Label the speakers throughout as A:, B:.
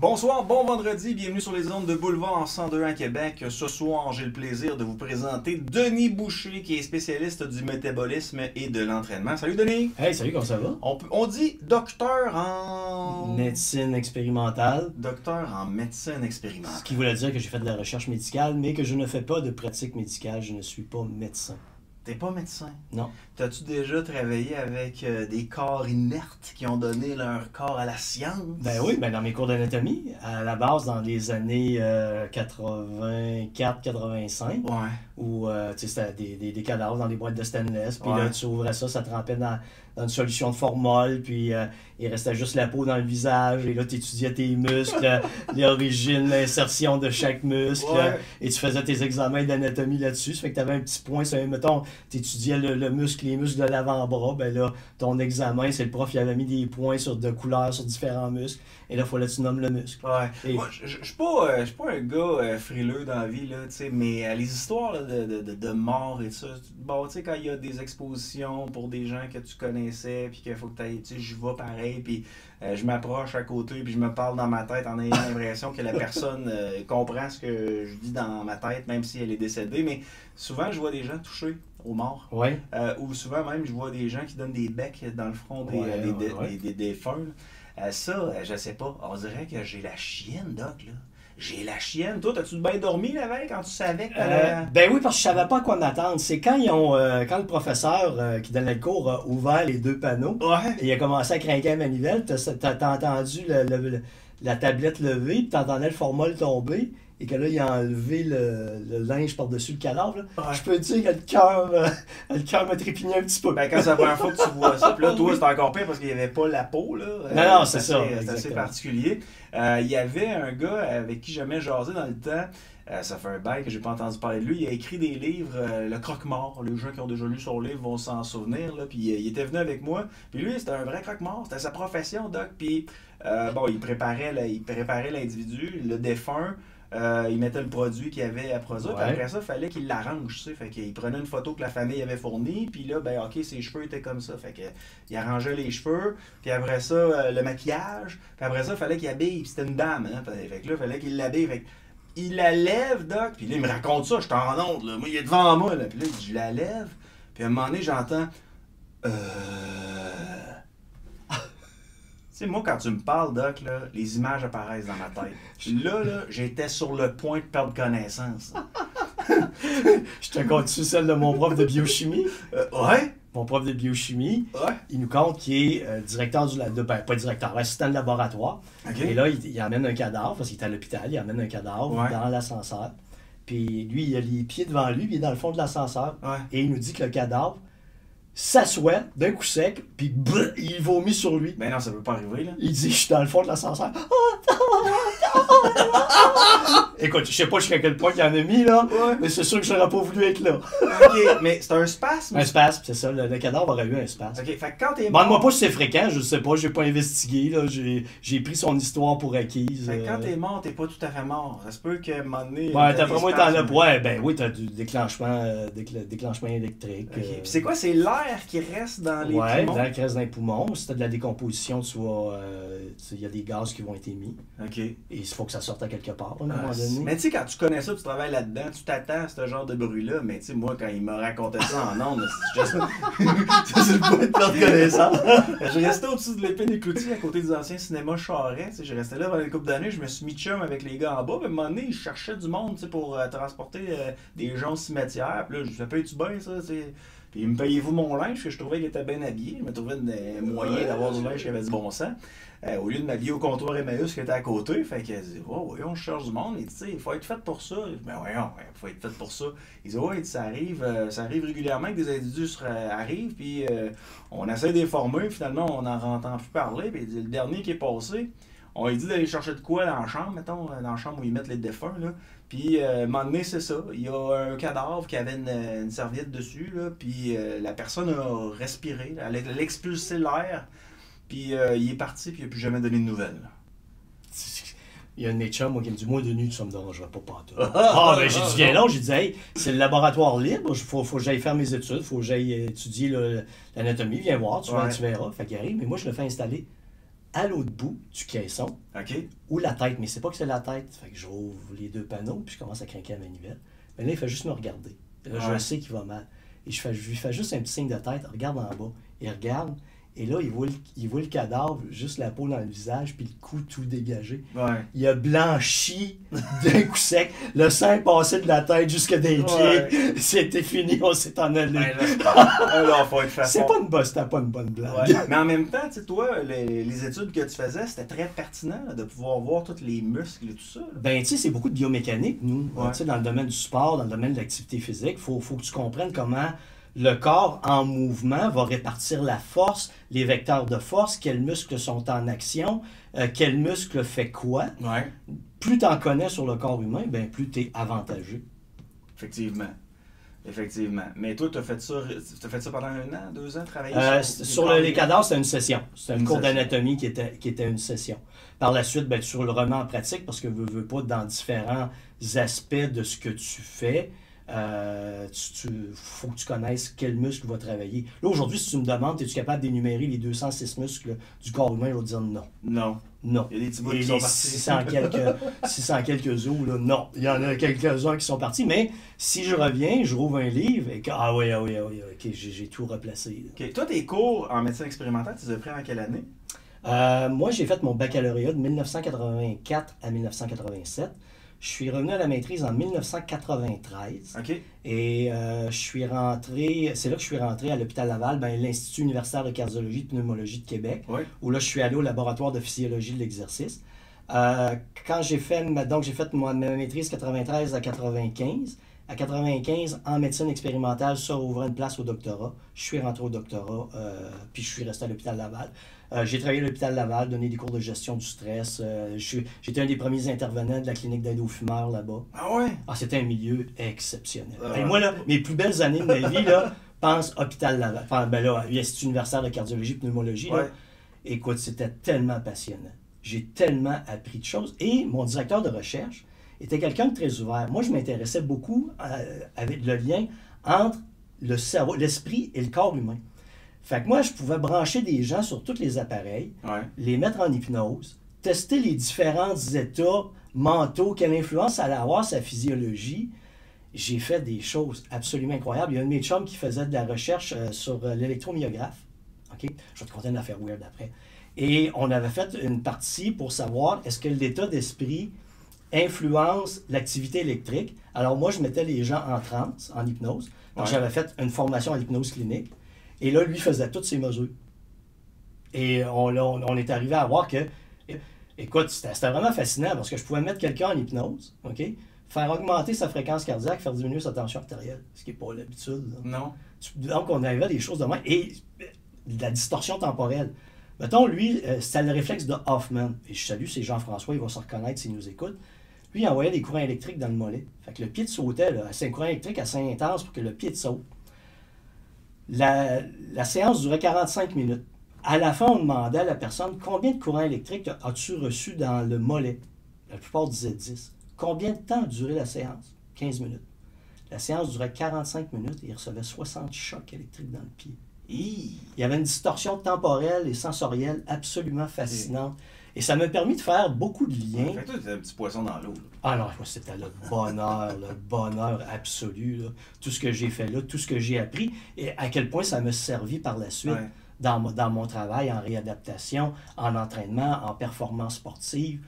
A: Bonsoir, bon vendredi, bienvenue sur les ondes de Boulevard en 102 Québec. Ce soir, j'ai le plaisir de vous présenter Denis Boucher, qui est spécialiste du métabolisme et de l'entraînement. Salut Denis!
B: Hey, salut, comment ça va?
A: On dit docteur en...
B: Médecine expérimentale.
A: Docteur en médecine expérimentale.
B: Ce qui voulait dire que j'ai fait de la recherche médicale, mais que je ne fais pas de pratique médicale, je ne suis pas médecin.
A: T'es pas médecin?
B: Non.
A: T'as-tu déjà travaillé avec des corps inertes qui ont donné leur corps à la science?
B: Ben oui, ben dans mes cours d'anatomie, à la base, dans les années 84-85,
A: Ouais.
B: où tu sais, c'était des cadavres dans des boîtes de stainless, puis
A: Ouais.
B: là, tu ouvrais ça, ça trempait dans une solution de formol, puis il restait juste la peau dans le visage, et là, tu étudiais tes muscles, l'origine, l'insertion de chaque muscle,
A: Ouais.
B: et tu faisais tes examens d'anatomie là-dessus. Ça fait que tu avais un petit point, mettons, tu étudiais le muscle, les muscles de l'avant-bras, ben là, ton examen, c'est le prof qui avait mis des points de couleur sur différents muscles, et là, il fallait que tu nommes le muscle.
A: Ouais.
B: Et-
A: Moi, je suis pas un gars frileux dans la vie, là, tu sais, mais les histoires là, de mort et tout ça, bon, tu sais, quand il y a des expositions pour des gens que tu connaissais, puis qu'il faut que tu ailles, tu sais, je vais pareil, puis je m'approche à côté, puis je me parle dans ma tête en ayant l'impression que la personne comprend ce que je dis dans ma tête, même si elle est décédée, mais souvent, je vois des gens touchés aux morts.
B: Ouais.
A: Ou souvent même, je vois des gens qui donnent des becs dans le front des,
B: Ouais,
A: des,
B: ouais.
A: des défunts. Je sais pas. On dirait que j'ai la chienne, Doc, là. J'ai la chienne. Toi, t'as-tu bien dormi la veille quand tu savais que t'allais...
B: Ben oui, parce que je savais pas à quoi m'attendre. C'est quand quand le professeur qui donnait le cours a ouvert les deux panneaux
A: Ouais.
B: et il a commencé à craquer la manivelle, t'as entendu la tablette lever, puis t'entendais le formol tomber, et que là, il a enlevé le linge par-dessus le cadavre. Là.
A: Ouais.
B: Je peux te dire que le cœur m'a trépigné un petit peu.
A: Ben, quand c'est la première fois que tu vois ça, puis là, toi, c'est encore pire parce qu'il n'y avait pas la peau, là.
B: Non, c'est ça,
A: C'est assez
B: exactement.
A: particulier. Il y avait un gars avec qui jamais jasé dans le temps. Ça fait un bail que j'ai pas entendu parler de lui. Il a écrit des livres, Le Croque-Mort. Les gens qui ont déjà lu son livre vont s'en souvenir. Là. Puis il était venu avec moi. Puis lui, c'était un vrai croque-mort. C'était sa profession, Doc. Puis bon, il préparait l'individu, le défunt. Il mettait le produit qu'il avait à produire. Puis
B: Ouais.
A: après ça, il fallait qu'il l'arrange. Tu sais. Fait qu'il prenait une photo que la famille avait fournie. Puis là, ben OK, ses cheveux étaient comme ça. Fait que il arrangeait les cheveux. Puis après ça, le maquillage. Puis après ça, il fallait qu'il habille. Puis c'était une dame. Hein. Fait que là, il fallait qu'il l'habille. Fait que il la lève, Doc, puis là, il me raconte ça, je suis en honte, là. Moi, il est devant moi, là. Puis là, il dit, je la lève, puis à un moment donné, j'entends... Tu sais, moi, quand tu me parles, Doc, là, les images apparaissent dans ma tête. Là, j'étais sur le point de perdre connaissance.
B: Je te conte-tu celle de mon prof de biochimie?
A: Ouais?
B: Mon prof de biochimie,
A: Ouais?
B: il nous compte qu'il est directeur pas directeur, assistant de laboratoire.
A: OK.
B: Et là, il amène un cadavre, parce qu'il est à l'hôpital, il amène un cadavre
A: Ouais.
B: dans l'ascenseur. Puis lui, il a les pieds devant lui, puis il est dans le fond de l'ascenseur.
A: Ouais.
B: Et il nous dit que le cadavre s'assoit d'un coup sec, puis brrr, il vomit sur lui.
A: Ben non, ça peut pas arriver, là.
B: Il dit, je suis dans le fond de l'ascenseur. Écoute, je sais pas jusqu'à quel point il en a mis, là,
A: Ouais.
B: mais c'est sûr que j'aurais pas voulu être là.
A: OK, mais c'est un spasme?
B: Un spasme, c'est ça, le cadavre aurait eu un spasme.
A: OK, fait que quand t'es mort...
B: Demande-moi pas si c'est fréquent, je sais pas, j'ai pas investigué, là, j'ai pris son histoire pour acquise.
A: Fait que quand t'es mort, t'es pas tout à fait mort. Ça se peut qu'à un moment donné...
B: Ouais,
A: t'as
B: d'après
A: des
B: moi, t'en as
A: spasmes.
B: ouais, ben oui, t'as du déclenchement, déclenchement électrique.
A: OK. Puis c'est quoi? C'est l'air qui reste dans les
B: Ouais,
A: poumons?
B: l'air qui reste dans les poumons. Si t'as de la décomposition, tu vas. Il y a des gaz qui vont être émis.
A: OK.
B: Et il faut que ça sorte à quelque part, à un
A: Ah,
B: moment donné.
A: mais tu sais, quand tu connais ça, tu travailles là-dedans, tu t'attends à ce genre de bruit-là. Mais tu sais, moi, quand il m'a raconté ça en ondes, c'est juste... c'est le point de perdre connaissance. Je restais au-dessus de l'épée des cloutiers à côté des anciens cinémas Charest. Tu sais, je restais là pendant une couple d'années, je me suis mis chum avec les gars en bas. Puis à un moment donné, ils cherchaient du monde, tu sais, pour transporter des gens au cimetière. Puis là, je paye tu bien ça, tu sais. Puis, me payez-vous mon linge, parce que je trouvais qu'il était bien habillé. Je me trouvais un moyen d'avoir du linge qui avait du bon sens. Au lieu de m'habiller au comptoir Emmaüs qui était à côté. Fait qu'elle dit, oh, voyons, je cherche du monde. Il dit, tu sais, il faut être fait pour ça. Je dis, ben voyons, il faut être fait pour ça. Il dit, ouais, ça arrive régulièrement que des individus arrivent, puis on essaie de les former, finalement, on n'en entend plus parler. Puis il dit, le dernier qui est passé, on lui dit d'aller chercher de quoi dans la chambre, mettons, dans la chambre où ils mettent les défunts, là. Puis, à un moment donné, c'est ça. Il y a un cadavre qui avait une serviette dessus, là, puis la personne a respiré, elle a expulsé l'air, puis il est parti, puis il n'a plus jamais donné de nouvelles.
B: Il y a un de mes chums, moi, qui me dit, moi, Denis, ça me dérangerait pas pantoute. Ah, ben, j'ai dit, viens là, j'ai dit, hey, c'est le laboratoire libre, faut que j'aille faire mes études, faut que j'aille étudier l'anatomie, viens voir, tu
A: Ouais.
B: verras. Fait qu'il arrive, mais moi, je le fais installer à l'autre bout du caisson,
A: OK.
B: ou la tête, mais c'est pas que c'est la tête. Fait que j'ouvre les deux panneaux, puis je commence à craquer la manivelle. Mais là, il fait juste me regarder. Là, je sais qu'il va mal. Et je lui fais juste un petit signe de tête, regarde en bas. Il regarde, et là, il voit le cadavre, juste la peau dans le visage, puis le cou tout dégagé.
A: Ouais.
B: Il a blanchi d'un coup sec. Le sang est passé de la tête jusqu'à des pieds. C'était fini, on s'est en allé.
A: Ben, là, faut être
B: C'est pas une bonne, c'était pas une bonne blague.
A: Ouais. Mais en même temps, tu sais, toi, les études que tu faisais, c'était très pertinent là, de pouvoir voir tous les muscles et tout ça. Là.
B: Ben, tu sais, c'est beaucoup de biomécanique, nous.
A: Ouais.
B: Tu sais, dans le domaine du sport, dans le domaine de l'activité physique, faut que tu comprennes comment le corps en mouvement va répartir la force, les vecteurs de force, quels muscles sont en action, quel muscle fait quoi.
A: Ouais.
B: Plus tu en connais sur le corps humain, ben plus tu es avantagé.
A: Effectivement. Effectivement. Mais toi, tu as fait ça pendant 1 an, 2 ans, travailler
B: sur les cadavres, c'était une session. C'était une cours
A: session.
B: d'anatomie qui était une session. Par la suite, ben, tu le remets en pratique parce que veux pas dans différents aspects de ce que tu fais. Faut que tu connaisses quel muscle va travailler. Là, aujourd'hui, si tu me demandes, es-tu capable d'énumérer les 206 muscles du corps humain? Je vais te dire non.
A: Non.
B: Non.
A: Il y a des petits bouts
B: Et
A: qui sont
B: les
A: partis.
B: 600 quelques os, là, non. Il y en a quelques-uns qui sont partis, mais si je reviens, je rouvre un livre et que, ah oui, ok, j'ai tout replacé.
A: OK. Toi, tes cours en médecine expérimentale, tu les as pris en quelle année?
B: Moi, j'ai fait mon baccalauréat de 1984 à 1987. Je suis revenu à la maîtrise en 1993.
A: OK.
B: Et je suis rentré, c'est là que je suis rentré à l'hôpital Laval, ben, l'Institut universitaire de cardiologie et de pneumologie de Québec,
A: Ouais.
B: où là, je suis allé au laboratoire de physiologie de l'exercice. Quand j'ai fait ma maîtrise 93 à 95, à 95, en médecine expérimentale, ça ouvrait une place au doctorat. Je suis rentré au doctorat, puis je suis resté à l'hôpital Laval. J'ai travaillé à l'hôpital Laval, donné des cours de gestion du stress. J'étais un des premiers intervenants de la clinique d'aide aux fumeurs là-bas.
A: Ah ouais?
B: Ah, c'était un milieu exceptionnel.
A: Ah.
B: Et moi, là, mes plus belles années de ma vie, là, pense hôpital Laval. Enfin, ben là, l'Institut universitaire de cardiologie et pneumologie. Là,
A: Ouais.
B: écoute, c'était tellement passionnant. J'ai tellement appris de choses. Et mon directeur de recherche était quelqu'un de très ouvert. Moi, je m'intéressais beaucoup avec le lien entre le cerveau, l'esprit et le corps humain. Fait que moi, je pouvais brancher des gens sur tous les appareils,
A: Ouais.
B: les mettre en hypnose, tester les différents états mentaux, quelle influence ça allait avoir sa physiologie. J'ai fait des choses absolument incroyables. Il y a un de mes chums qui faisait de la recherche sur l'électromyographe. OK? Je vais te conter une affaire weird après. Et on avait fait une partie pour savoir est-ce que l'état d'esprit influence l'activité électrique. Alors moi, je mettais les gens en transe, en hypnose. Donc
A: Ouais.
B: j'avais fait une formation en hypnose clinique. Et là, lui faisait toutes ces mesures. Et on est arrivé à voir que, écoute, c'était vraiment fascinant parce que je pouvais mettre quelqu'un en hypnose, OK? Faire augmenter sa fréquence cardiaque, faire diminuer sa tension artérielle, ce qui n'est pas l'habitude. Là.
A: Non.
B: Donc, on arrivait à des choses de même. Et de la distorsion temporelle. Mettons, lui, c'était le réflexe de Hoffman. Et je salue, c'est Jean-François, il va se reconnaître s'il nous écoute. Lui, il envoyait des courants électriques dans le mollet. Fait que le pied te sautait, là. C'est un courant électrique assez intense pour que le pied te saute. La séance durait 45 minutes. À la fin, on demandait à la personne combien de courant électrique as-tu reçu dans le mollet. La plupart disaient 10. Combien de temps a duré la séance? 15 minutes. La séance durait 45 minutes et il recevait 60 chocs électriques dans le pied.
A: Hi.
B: Il y avait une distorsion temporelle et sensorielle absolument fascinante. Et ça m'a permis de faire beaucoup de liens.
A: Fait que toi, t'es un petit poisson dans l'eau.
B: Ah non, c'était le bonheur absolu. Là. Tout ce que j'ai fait là, tout ce que j'ai appris et à quel point ça m'a servi par la suite
A: Ouais.
B: dans mon travail en réadaptation, en entraînement, en performance sportive,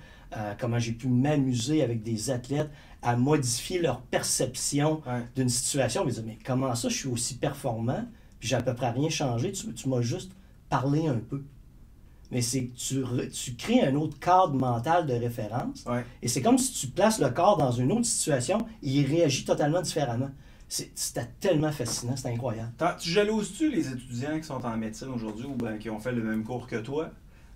B: comment j'ai pu m'amuser avec des athlètes à modifier leur perception
A: Ouais.
B: d'une situation. Mais comment ça, je suis aussi performant, puis j'ai à peu près rien changé, tu m'as juste parlé un peu. Mais c'est que tu crées un autre cadre mental de référence.
A: Ouais.
B: Et c'est comme si tu places le corps dans une autre situation et il réagit totalement différemment. C'était tellement fascinant, c'était incroyable.
A: Tu jalouses-tu les étudiants qui sont en médecine aujourd'hui ou ben, qui ont fait le même cours que toi?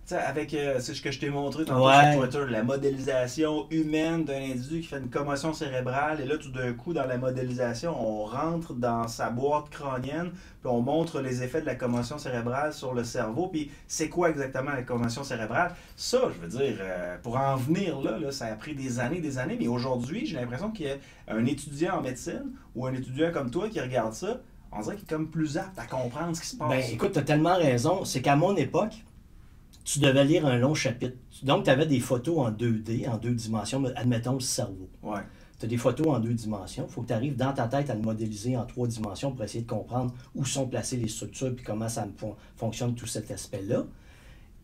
A: Tu sais, avec c'est ce que je t'ai montré tantôt
B: Ouais.
A: sur Twitter, la modélisation humaine d'un individu qui fait une commotion cérébrale. Et là, tout d'un coup, dans la modélisation, on rentre dans sa boîte crânienne, puis on montre les effets de la commotion cérébrale sur le cerveau. Puis c'est quoi exactement la commotion cérébrale? Ça, je veux dire, pour en venir là, ça a pris des années, mais aujourd'hui, j'ai l'impression qu'il y a un étudiant en médecine ou un étudiant comme toi qui regarde ça, on dirait qu'il est comme plus apte à comprendre ce qui se passe.
B: Ben écoute, tu as tellement raison. C'est qu'à mon époque, tu devais lire un long chapitre. Donc, tu avais des photos en 2D, en 2 dimensions, admettons le cerveau.
A: Ouais.
B: Tu as des photos en 2 dimensions. Il faut que tu arrives dans ta tête à le modéliser en 3 dimensions pour essayer de comprendre où sont placées les structures et comment ça fonctionne tout cet aspect-là.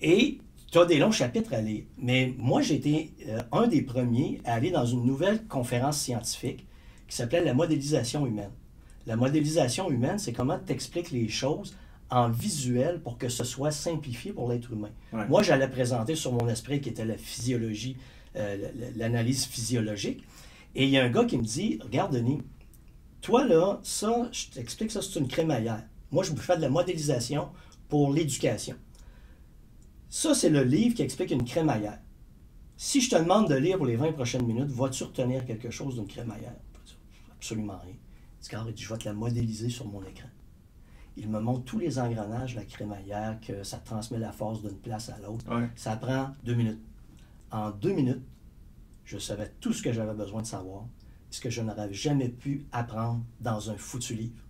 B: Et tu as des longs chapitres à lire. Mais moi, j'ai été un des premiers à aller dans une nouvelle conférence scientifique qui s'appelait la modélisation humaine. La modélisation humaine, c'est comment tu expliques les choses en visuel pour que ce soit simplifié pour l'être humain.
A: Ouais.
B: Moi, j'allais présenter sur mon esprit qui était la physiologie, l'analyse physiologique. Et il y a un gars qui me dit, regarde Denis, toi là, ça, je t'explique ça, c'est une crémaillère. Moi, je vous fais de la modélisation pour l'éducation. Ça, c'est le livre qui explique une crémaillère. Si je te demande de lire pour les 20 prochaines minutes, vas-tu retenir quelque chose d'une crémaillère? Absolument rien. Il dit, je vais te la modéliser sur mon écran. Il me montre tous les engrenages de la crémaillère, que ça transmet la force d'une place à l'autre.
A: Ouais.
B: Ça prend 2 minutes. En 2 minutes, je savais tout ce que j'avais besoin de savoir, ce que je n'aurais jamais pu apprendre dans un foutu livre.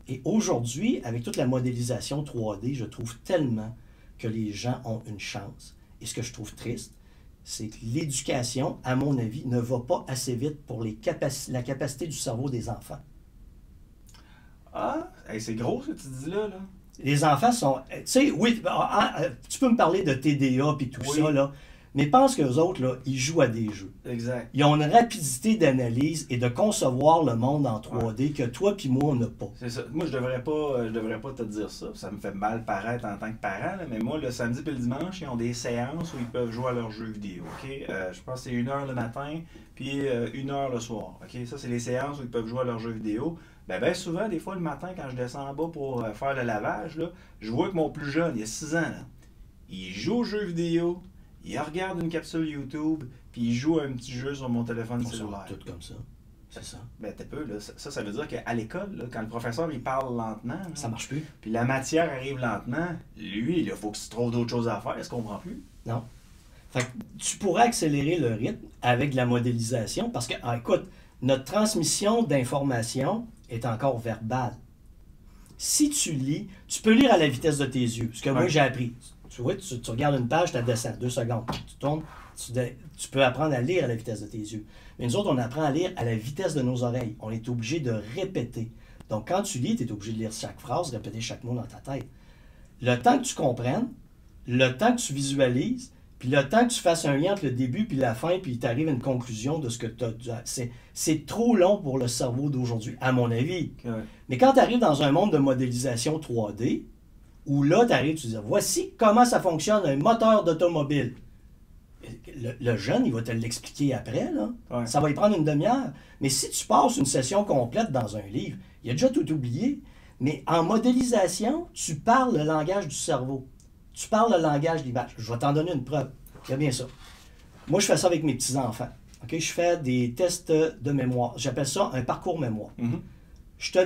B: Et aujourd'hui, avec toute la modélisation 3D, je trouve tellement que les gens ont une chance. Et ce que je trouve triste, c'est que l'éducation, à mon avis, ne va pas assez vite pour la capacité du cerveau des enfants.
A: Ah, hey, c'est gros ce que tu dis là.
B: Les enfants sont... Tu sais, oui, tu peux me parler de TDA et tout ça, là, mais pense qu'eux autres, là, ils jouent à des jeux.
A: Exact.
B: Ils ont une rapidité d'analyse et de concevoir le monde en 3D que toi puis moi, on n'a pas.
A: C'est ça. Moi, je devrais pas te dire ça. Ça me fait mal paraître en tant que parent, là, mais moi, le samedi et le dimanche, ils ont des séances où ils peuvent jouer à leurs jeux vidéo. OK? Je pense que c'est 1 heure le matin, puis 1 heure le soir. OK? Ça, c'est les séances où ils peuvent jouer à leurs jeux vidéo. Ben souvent, des fois, le matin, quand je descends en bas pour faire le lavage, là, je vois que mon plus jeune, il a 6 ans, là, il joue aux jeux vidéo, il regarde une capsule YouTube, puis il joue à un petit jeu sur mon téléphone cellulaire.
B: Tout comme ça. C'est ça.
A: Ben, t'es peu, là. Ça veut dire qu'à l'école, là, quand le professeur il parle lentement, là,
B: Ça marche plus.
A: puis la matière arrive lentement, lui, il faut qu'il se trouve d'autres choses à faire. Est-ce qu'on comprend plus?
B: Non. Fait que tu pourrais accélérer le rythme avec de la modélisation parce que, écoute, notre transmission d'informations est encore verbale. Si tu lis, tu peux lire à la vitesse de tes yeux. Ce que moi, j'ai appris. Tu vois, tu regardes une page, tu la descends 2 secondes. Tu tournes, tu peux apprendre à lire à la vitesse de tes yeux. Mais nous autres, on apprend à lire à la vitesse de nos oreilles. On est obligé de répéter. Donc, quand tu lis, tu es obligé de lire chaque phrase, répéter chaque mot dans ta tête. Le temps que tu comprennes, le temps que tu visualises, puis le temps que tu fasses un lien entre le début puis la fin, puis tu arrives à une conclusion de ce que tu as. C'est trop long pour le cerveau d'aujourd'hui, à mon avis.
A: Ouais.
B: Mais quand tu arrives dans un monde de modélisation 3D, où là, tu arrives, tu dis, voici comment ça fonctionne un moteur d'automobile. Le jeune, il va te l'expliquer après, là.
A: Ouais.
B: Ça va y prendre une demi-heure. Mais si tu passes une session complète dans un livre, il a déjà tout oublié. Mais en modélisation, tu parles le langage du cerveau. Tu parles le langage de l'image. Je vais t'en donner une preuve. C'est bien ça. Moi, je fais ça avec mes petits-enfants. Okay? Je fais des tests de mémoire. J'appelle ça un parcours mémoire.
A: Mm-hmm.
B: Je te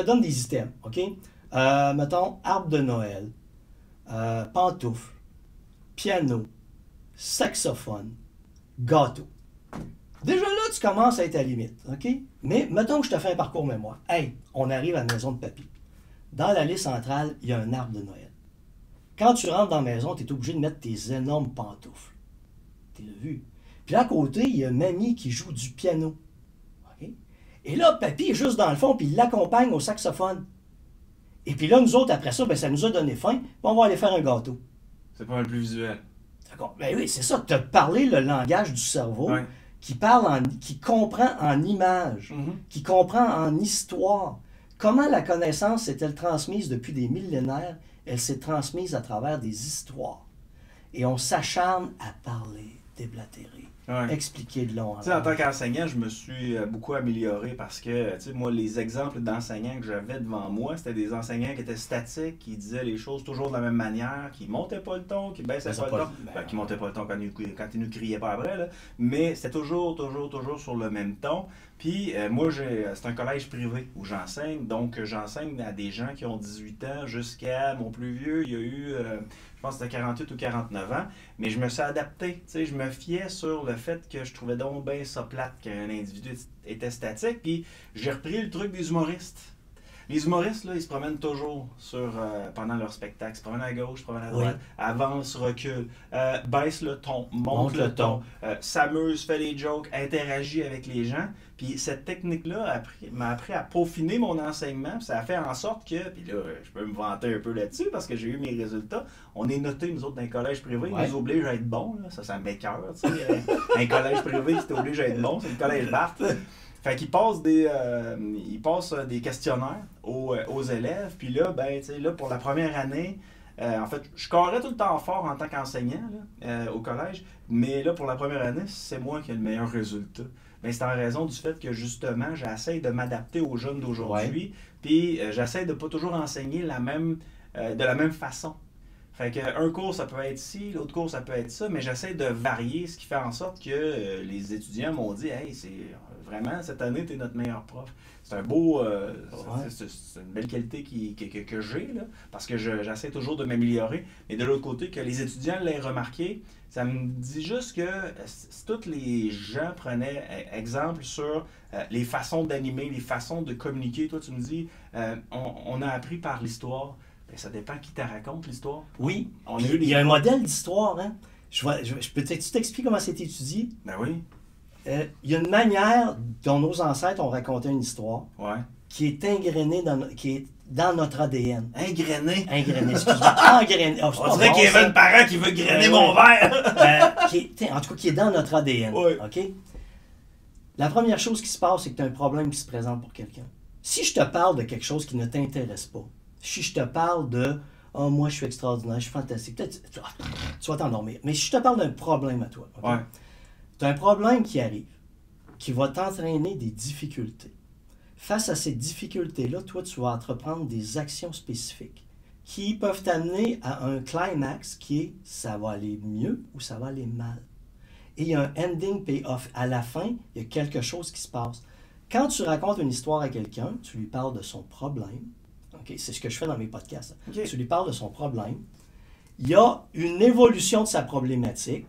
B: donne des items. OK? Mettons, arbre de Noël, pantoufle, piano, saxophone, gâteau. Déjà là, tu commences à être à la limite. OK? Mais mettons que je te fais un parcours mémoire. Hey, on arrive à la maison de papy. Dans l'allée centrale, il y a un arbre de Noël. Quand tu rentres dans la maison, tu es obligé de mettre tes énormes pantoufles. Tu l'as vu. Puis là, à côté, il y a mamie qui joue du piano. OK? Et là, papy est juste dans le fond, puis il l'accompagne au saxophone. Et puis là, nous autres, après ça, ben, ça nous a donné faim, puis on va aller faire un gâteau.
A: C'est pas un plus visuel.
B: D'accord? Ben oui, c'est ça. Tu as parlé le langage du cerveau
A: Ouais.
B: qui comprend en images, qui comprend en histoire. Comment la connaissance s'est-elle transmise depuis des millénaires? Elle s'est transmise à travers des histoires. Et on s'acharne à parler, déblatérer, expliquer de long en
A: large. En tant qu'enseignant, je me suis beaucoup amélioré parce que, moi, les exemples d'enseignants que j'avais devant moi, c'était des enseignants qui étaient statiques, qui disaient les choses toujours de la même manière, qui montaient pas le ton, qui baissaient pas le ton. Qui montaient pas le ton quand ils nous criaient pas après, là. Mais c'était toujours sur le même ton. Puis, moi, c'est un collège privé où j'enseigne. Donc, j'enseigne à des gens qui ont 18 ans jusqu'à mon plus vieux. Il y a eu, je pense que c'était 48 ou 49 ans. Mais je me suis adapté. Je me fiais sur le fait que je trouvais donc bien ça plate qu'un individu était statique. Puis, j'ai repris le truc des humoristes. Les humoristes, là, ils se promènent toujours pendant leur spectacle. Ils se promènent à gauche, ils se promènent à droite, avance, recule, baisse le ton, monte le ton, s'amuse, fait des jokes, interagit avec les gens. Puis cette technique-là m'a appris à peaufiner mon enseignement. Puis ça a fait en sorte que, puis là, je peux me vanter un peu là-dessus parce que j'ai eu mes résultats. On est notés, nous autres, dans un collège privé. Ils nous obligent à être bons. Là. Ça m'écoeure. Un collège privé qui t'oblige à être bon, c'est le collège Barthes. Fait qu'ils passent des questionnaires aux élèves. Puis là, ben, là, pour la première année, en fait, je scorais tout le temps fort en tant qu'enseignant au collège. Mais là, pour la première année, c'est moi qui ai le meilleur résultat. Mais c'est en raison du fait que, justement, j'essaie de m'adapter aux jeunes d'aujourd'hui. Puis j'essaie de pas toujours enseigner de la même façon. Fait qu'un cours, ça peut être ci, l'autre cours, ça peut être ça, mais j'essaie de varier, ce qui fait en sorte que les étudiants m'ont dit « Hey, c'est vraiment, cette année, tu es notre meilleur prof. » C'est un beau... c'est une belle qualité que j'ai, là, parce que j'essaie toujours de m'améliorer. Mais de l'autre côté, que les étudiants l'aient remarqué, ça me dit juste que si tous les gens prenaient exemple sur les façons d'animer, les façons de communiquer, toi tu me dis, on a appris par l'histoire. Ben, ça dépend qui te raconte l'histoire.
B: Oui, il y a un modèle d'histoire. Hein? Je peux t'expliquer comment c'est étudié?
A: Ben oui.
B: Il y a une manière dont nos ancêtres ont raconté une histoire qui est ingrénée dans notre ADN.
A: Ingrénée?
B: Ingrénée, excuse-moi. Engrénée. Oh,
A: on dirait qu'il y avait un parent qui veut grainer mon verre.
B: En tout cas, qui est dans notre ADN.
A: Oui.
B: OK? La première chose qui se passe, c'est que tu as un problème qui se présente pour quelqu'un. Si je te parle de quelque chose qui ne t'intéresse pas, si je te parle de « Oh, moi, je suis extraordinaire, je suis fantastique », peut-être tu vas t'endormir. Mais si je te parle d'un problème à toi, okay? Tu as un problème qui arrive, qui va t'entraîner des difficultés. Face à ces difficultés-là, toi, tu vas entreprendre des actions spécifiques qui peuvent t'amener à un climax qui est « ça va aller mieux » ou « ça va aller mal ». Et il y a un ending payoff. À la fin, il y a quelque chose qui se passe. Quand tu racontes une histoire à quelqu'un, tu lui parles de son problème. Okay, c'est ce que je fais dans mes podcasts. Okay. Tu lui parles de son problème. Il y a une évolution de sa problématique.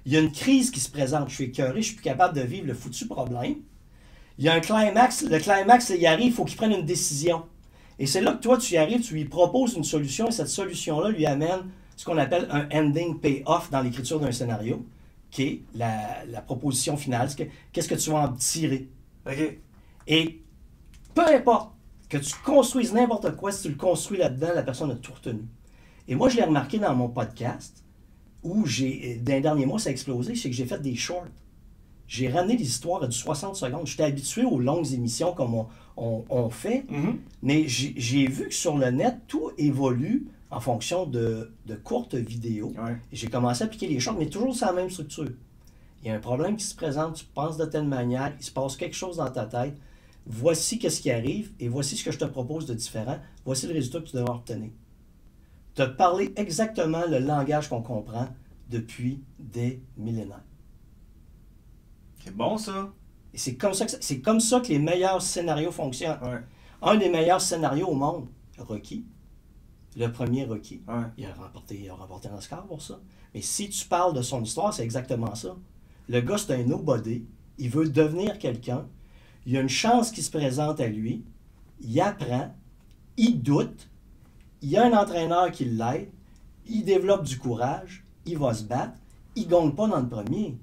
B: Il y a une crise qui se présente. Je suis écœuré, je ne suis plus capable de vivre le foutu problème. Il y a un climax. Le climax, il arrive, il faut qu'il prenne une décision. Et c'est là que toi, tu y arrives, tu lui proposes une solution et cette solution-là lui amène ce qu'on appelle un ending payoff dans l'écriture d'un scénario, qui est la proposition finale. Qu'est-ce que tu vas en tirer?
A: Okay.
B: Et peu importe que tu construises n'importe quoi, si tu le construis là-dedans, la personne a tout retenu. Et moi, je l'ai remarqué dans mon podcast, où dans les derniers mois, ça a explosé, c'est que j'ai fait des shorts. J'ai ramené des histoires à du 60 secondes. J'étais habitué aux longues émissions comme on fait, mais j'ai vu que sur le net, tout évolue en fonction de courtes vidéos.
A: Ouais.
B: Et j'ai commencé à appliquer les shorts, mais toujours sur la même structure. Il y a un problème qui se présente, tu penses de telle manière, il se passe quelque chose dans ta tête, voici ce qui arrive et voici ce que je te propose de différent, voici le résultat que tu devras obtenir. Tu as parlé exactement le langage qu'on comprend depuis des millénaires.
A: C'est bon, ça.
B: Et c'est comme ça que les meilleurs scénarios fonctionnent.
A: Ouais.
B: Un des meilleurs scénarios au monde, Rocky, le premier Rocky,
A: ouais.
B: il a remporté un Oscar pour ça. Mais si tu parles de son histoire, c'est exactement ça. Le gars, c'est un nobody, il veut devenir quelqu'un, il a une chance qui se présente à lui, il apprend, il doute, il y a un entraîneur qui l'aide, il développe du courage, il va se battre, il ne gagne pas dans le premier,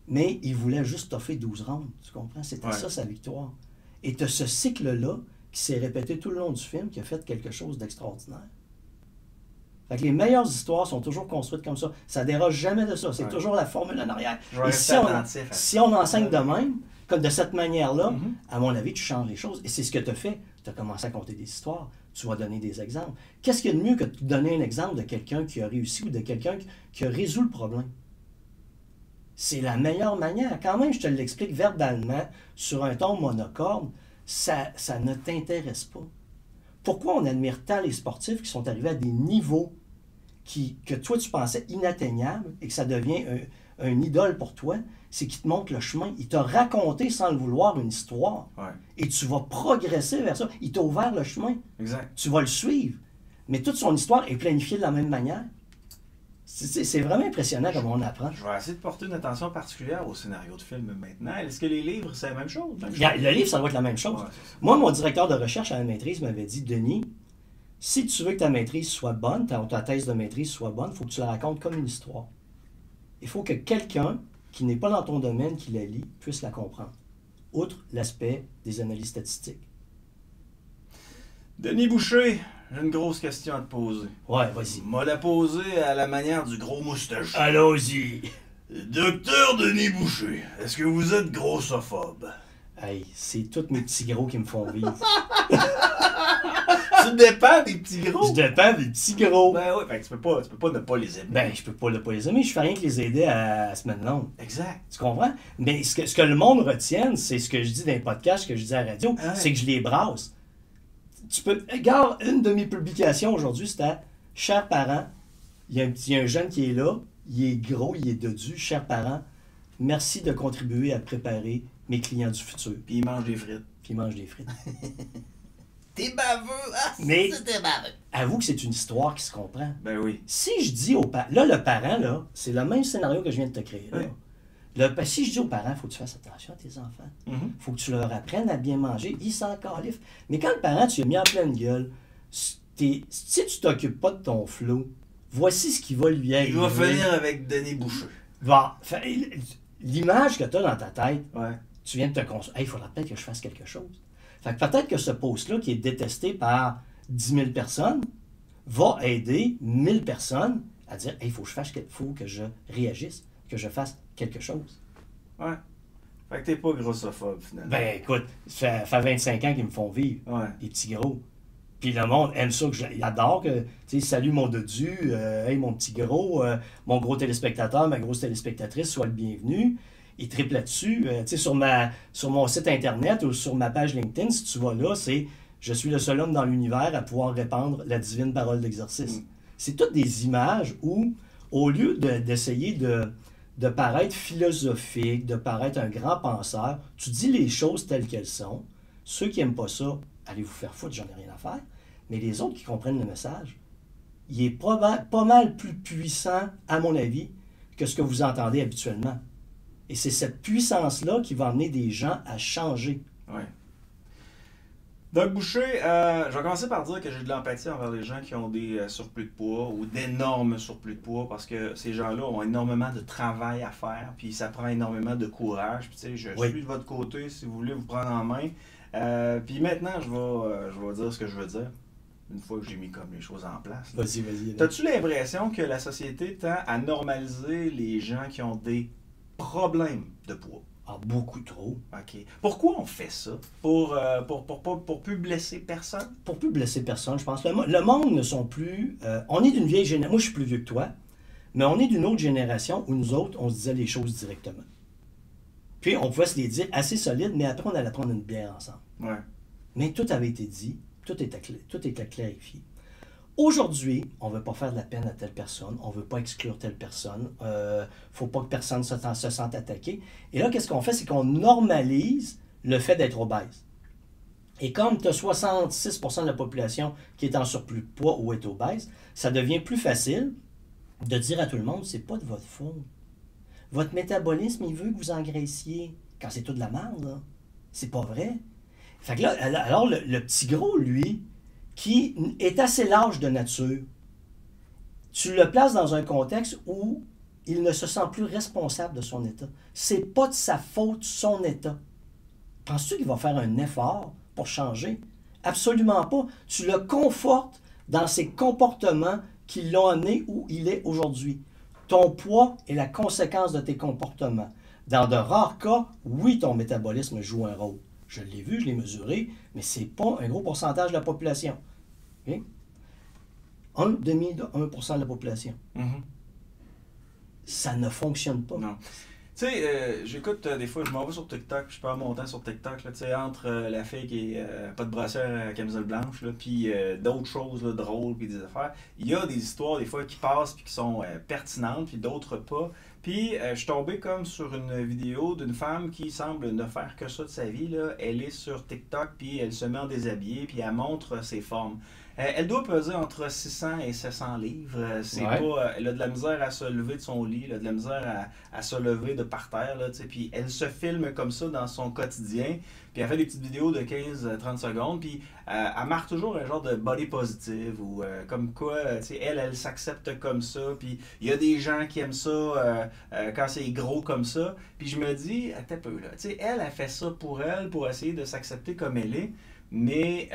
B: mais il voulait juste toffer 12 rounds, tu comprends? C'était ça sa victoire. Et tu as ce cycle-là qui s'est répété tout le long du film, qui a fait quelque chose d'extraordinaire. Fait que les meilleures histoires sont toujours construites comme ça. Ça ne déroge jamais de ça. C'est toujours la formule en arrière. Et si on enseigne de même, comme de cette manière-là, à mon avis, tu changes les choses. Et c'est ce que tu as fait. Tu as commencé à compter des histoires. Tu vas donner des exemples. Qu'est-ce qu'il y a de mieux que de donner un exemple de quelqu'un qui a réussi ou de quelqu'un qui a résolu le problème? C'est la meilleure manière. Quand même, je te l'explique verbalement, sur un ton monocorde, ça ne t'intéresse pas. Pourquoi on admire tant les sportifs qui sont arrivés à des niveaux que toi, tu pensais inatteignables et que ça devient un idole pour toi? C'est qu'il te montre le chemin. Il t'a raconté sans le vouloir une histoire.
A: Ouais.
B: Et tu vas progresser vers ça. Il t'a ouvert le chemin.
A: Exact.
B: Tu vas le suivre. Mais toute son histoire est planifiée de la même manière. C'est vraiment impressionnant comment on apprend.
A: Je vais essayer de porter une attention particulière au scénario de film maintenant. Est-ce que les livres, c'est la même chose?
B: Le livre, ça doit être la même chose.
A: Ouais,
B: Moi, mon directeur de recherche à la maîtrise m'avait dit, Denis, si tu veux que ta maîtrise soit bonne, ta thèse de maîtrise soit bonne, il faut que tu la racontes comme une histoire. Il faut que quelqu'un qui n'est pas dans ton domaine, qui la lit, puisse la comprendre. Outre l'aspect des analyses statistiques.
A: Denis Boucher, j'ai une grosse question à te poser.
B: Ouais, vas-y.
A: M'a la poser à la manière du gros moustache.
B: Allons-y.
A: Docteur Denis Boucher, est-ce que vous êtes grossophobe?
B: Hey, c'est tous mes petits gros qui me font vivre.
A: Tu dépends des petits gros.
B: Je dépends des petits gros.
A: Ben oui, fait que tu peux pas ne pas les aimer.
B: Ben, je peux pas les aimer, je fais rien que les aider à semaine longue.
A: Exact.
B: Tu comprends? Mais ce que le monde retienne, c'est ce que je dis dans les podcasts, ce que je dis à la radio,
A: Ah ouais.
B: c'est que je les brasse. Regarde, une de mes publications aujourd'hui, c'était « Chers parents, il y a un jeune qui est là, il est gros, il est dodu. Chers parents, merci de contribuer à préparer mes clients du futur. »
A: Puis il mange des frites.
B: Puis il mange des frites.
A: T'es baveux, ah,
B: Mais-
A: t'es baveux.
B: Avoue que c'est une histoire qui se comprend.
A: Ben oui.
B: Si je dis aux parents, là, le parent, là, c'est le même scénario que je viens de te créer. Là.
A: Oui.
B: Si je dis aux parents, il faut que tu fasses attention à tes enfants.
A: Mhm.
B: Faut que tu leur apprennes à bien manger. Ils s'en califent. Mais quand le parent, tu lui as mis en pleine gueule, si tu t'occupes pas de ton flot, voici ce qui va lui arriver.
A: Il va finir avec Denis Boucher.
B: Bon, l'image que tu as dans ta tête,
A: Ouais.
B: tu viens de te construire. Il faudra peut-être que je fasse quelque chose. Fait que peut-être que ce post-là, qui est détesté par 10 000 personnes, va aider 1000 personnes à dire il faut que je réagisse, que je fasse quelque chose.
A: Ouais. Fait que t'es pas grossophobe, finalement.
B: Ben écoute, ça fait 25 ans qu'ils me font vivre,
A: Ouais.
B: les petits gros. Puis le monde aime ça, il adore que, tu sais, salut mon dodu, hey mon petit gros, mon gros téléspectateur, ma grosse téléspectatrice, sois le bienvenu. Il triple là-dessus. Tu sais, sur mon site internet ou sur ma page LinkedIn, si tu vas là, c'est « Je suis le seul homme dans l'univers à pouvoir répandre la divine parole d'exercice ». C'est toutes des images où, au lieu d'essayer de paraître philosophique, de paraître un grand penseur, tu dis les choses telles qu'elles sont. Ceux qui n'aiment pas ça, allez vous faire foutre, j'en ai rien à faire. Mais les autres qui comprennent le message, il est pas mal plus puissant, à mon avis, que ce que vous entendez habituellement. Et c'est cette puissance-là qui va amener des gens à changer.
A: Ouais. Doc Boucher, je vais commencer par dire que j'ai de l'empathie envers les gens qui ont des surplus de poids ou d'énormes surplus de poids parce que ces gens-là ont énormément de travail à faire puis ça prend énormément de courage. Puis, tu sais, je suis de votre côté si vous voulez vous prendre en main. Puis maintenant, je vais dire ce que je veux dire une fois que j'ai mis comme les choses en place.
B: Vas-y.
A: T'as-tu l'impression que la société tend à normaliser les gens qui ont des problèmes de poids?
B: Ah, beaucoup trop.
A: OK. Pourquoi on fait ça? Pour plus blesser personne?
B: Pour plus blesser personne, je pense. Le monde ne sont plus... on est d'une vieille génération. Moi, je suis plus vieux que toi. Mais on est d'une autre génération où nous autres, on se disait les choses directement. Puis, on pouvait se les dire assez solides, mais après, on allait prendre une bière ensemble.
A: Ouais.
B: Mais tout avait été dit. Tout était clarifié. Aujourd'hui, on ne veut pas faire de la peine à telle personne, on ne veut pas exclure telle personne, il ne faut pas que personne se sente attaqué. Et là, qu'est-ce qu'on fait? C'est qu'on normalise le fait d'être obèse. Et comme tu as 66% de la population qui est en surplus de poids ou est obèse, ça devient plus facile de dire à tout le monde, c'est pas de votre faute. Votre métabolisme, il veut que vous engraissiez. Quand c'est tout de la merde, là. C'est pas vrai. Fait que là, alors le petit gros, lui, qui est assez large de nature, tu le places dans un contexte où il ne se sent plus responsable de son état. C'est pas de sa faute, son état. Penses-tu qu'il va faire un effort pour changer? Absolument pas. Tu le confortes dans ses comportements qui l'ont amené où il est aujourd'hui. Ton poids est la conséquence de tes comportements. Dans de rares cas, oui, ton métabolisme joue un rôle. Je l'ai vu, je l'ai mesuré, mais ce n'est pas un gros pourcentage de la population. Okay? 0,5% de la population.
A: Mm-hmm.
B: Ça ne fonctionne pas.
A: Non. Tu sais, j'écoute des fois, je m'en vais sur TikTok, puis je perds mon temps sur TikTok, là, tu sais, entre la fille qui est pas de brassière à camisole blanche, là, puis d'autres choses là, drôles, puis des affaires. Il y a des histoires, des fois, qui passent, puis qui sont pertinentes, puis d'autres pas. Puis, je suis tombé comme sur une vidéo d'une femme qui semble ne faire que ça de sa vie, là. Elle est sur TikTok, puis elle se met en déshabillé, puis elle montre ses formes. Elle doit peser entre 600 et 700 livres. C'est
B: Ouais.
A: pas, elle a de la misère à se lever de son lit, elle a de la misère à se lever de par terre. Là, tu sais. Puis elle se filme comme ça dans son quotidien. Puis elle fait des petites vidéos de 15-30 secondes. Puis elle marque toujours un genre de body positive ou comme quoi, tu sais, elle s'accepte comme ça. Puis il y a des gens qui aiment ça quand c'est gros comme ça. Puis je me dis, attends un peu là. Tu sais, elle a fait ça pour elle, pour essayer de s'accepter comme elle est. Mais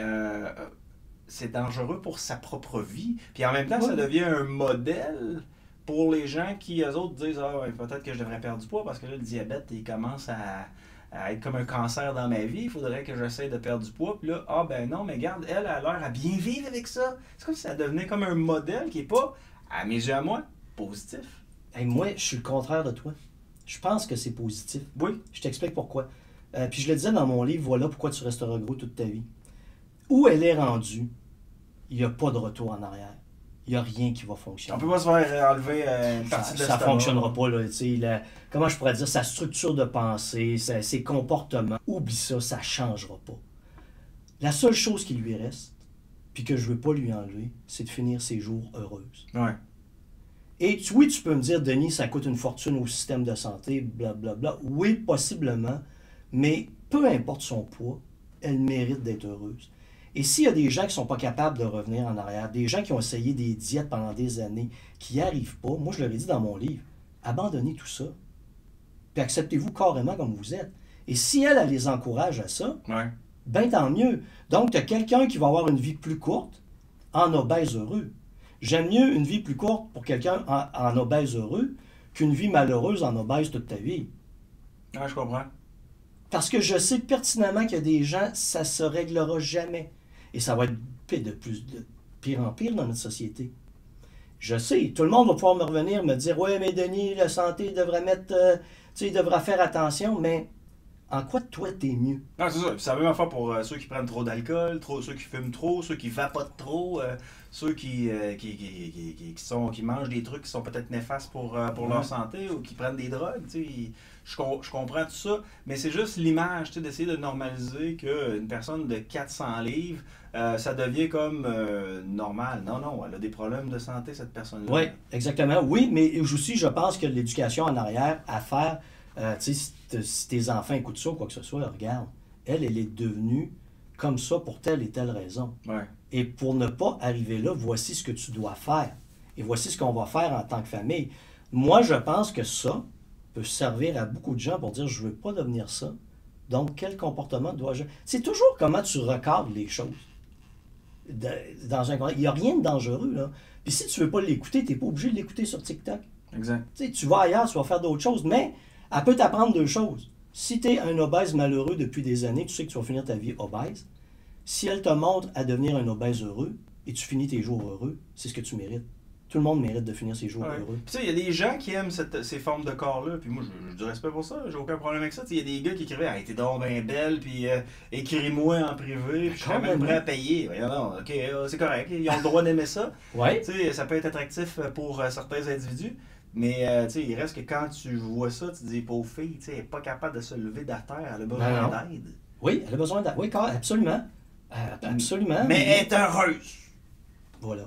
A: c'est dangereux pour sa propre vie. Puis en même temps, ça
B: Ouais.
A: devient un modèle pour les gens qui, eux autres, disent ah, ouais, peut-être que je devrais perdre du poids parce que là, le diabète, il commence à être comme un cancer dans ma vie. Il faudrait que j'essaie de perdre du poids. Puis là, ah ben non, mais regarde, elle a l'air à bien vivre avec ça. C'est comme si ça devenait comme un modèle qui n'est pas, à mes yeux à moi, positif.
B: Hey, moi, je suis le contraire de toi. Je pense que c'est positif.
A: Oui.
B: Je t'explique pourquoi. Puis je le disais dans mon livre, voilà pourquoi tu resteras gros toute ta vie. Où elle est rendue, il n'y a pas de retour en arrière. Il n'y a rien qui va
A: On
B: fonctionner.
A: peut pas se faire enlever une
B: Ça
A: partie de
B: ne
A: l'estomac.
B: fonctionnera pas. Là, tu sais, comment je pourrais dire, sa structure de pensée, ses comportements, oublie ça, ça ne changera pas. La seule chose qui lui reste, puis que je ne veux pas lui enlever, c'est de finir ses jours heureuses.
A: Ouais.
B: Et oui, tu peux me dire, Denis, ça coûte une fortune au système de santé, blablabla. Oui, possiblement, mais peu importe son poids, elle mérite d'être heureuse. Et s'il y a des gens qui ne sont pas capables de revenir en arrière, des gens qui ont essayé des diètes pendant des années, qui n'y arrivent pas, moi je leur ai dit dans mon livre, abandonnez tout ça, puis acceptez-vous carrément comme vous êtes. Et si elle les encourage à ça,
A: Ouais.
B: ben tant mieux. Donc, tu as quelqu'un qui va avoir une vie plus courte en obèse heureux. J'aime mieux une vie plus courte pour quelqu'un en obèse heureux qu'une vie malheureuse en obèse toute ta vie.
A: Ouais, je comprends.
B: Parce que je sais pertinemment qu'il y a des gens, ça se réglera jamais. Et ça va être de pire en pire dans notre société. Je sais, tout le monde va pouvoir me revenir, me dire « Ouais, mais Denis, la santé devrait mettre... tu sais, devrait faire attention, mais en quoi toi t'es mieux? »
A: Non, c'est ça. Puis c'est la même affaire pour ceux qui prennent trop d'alcool, ceux qui fument trop, ceux qui vapotent trop, ceux qui mangent des trucs qui sont peut-être néfastes pour leur santé ou qui prennent des drogues. Tu sais. Je comprends tout ça, mais c'est juste l'image, tu sais, d'essayer de normaliser qu'une personne de 400 livres, ça devient comme normal. Non, non, elle a des problèmes de santé, cette personne-là.
B: Oui, exactement. Oui, mais aussi, je pense que l'éducation en arrière à faire, tu sais, si tes enfants écoutent ça ou quoi que ce soit, regarde, elle est devenue comme ça pour telle et telle raison.
A: Ouais.
B: Et pour ne pas arriver là, voici ce que tu dois faire. Et voici ce qu'on va faire en tant que famille. Moi, je pense que ça peut servir à beaucoup de gens pour dire, je ne veux pas devenir ça. Donc, quel comportement dois-je... C'est toujours comment tu recadres les choses. Il n'y a rien de dangereux, là. Puis si tu ne veux pas l'écouter, tu n'es pas obligé de l'écouter sur TikTok.
A: Exact.
B: Tu sais, tu vas ailleurs, tu vas faire d'autres choses, mais elle peut t'apprendre deux choses. Si tu es un obèse malheureux depuis des années, tu sais que tu vas finir ta vie obèse. Si elle te montre à devenir un obèse heureux et tu finis tes jours heureux, c'est ce que tu mérites. Tout le monde mérite de finir ses jours
A: Ouais.
B: heureux.
A: Puis tu sais, il y a des gens qui aiment ces formes de corps-là, puis moi, j'ai du respect pour ça, j'ai aucun problème avec ça. Tu sais, il y a des gars qui écrivaient « Hey, t'es donc bien belle, puis écris-moi en privé, puis je serais même prêt à payer. » Voyons donc, ok, c'est correct, ils ont le droit d'aimer ça.
B: Ouais.
A: Tu sais, ça peut être attractif pour certains individus, mais tu sais, il reste que quand tu vois ça, tu te dis « Pauvre fille, tu sais, elle n'est pas capable de se lever de la terre, elle a besoin
B: Non.
A: d'aide. »
B: Oui, elle a besoin d'aide. Oui, absolument. Absolument.
A: Mais elle est heureuse.
B: Voilà.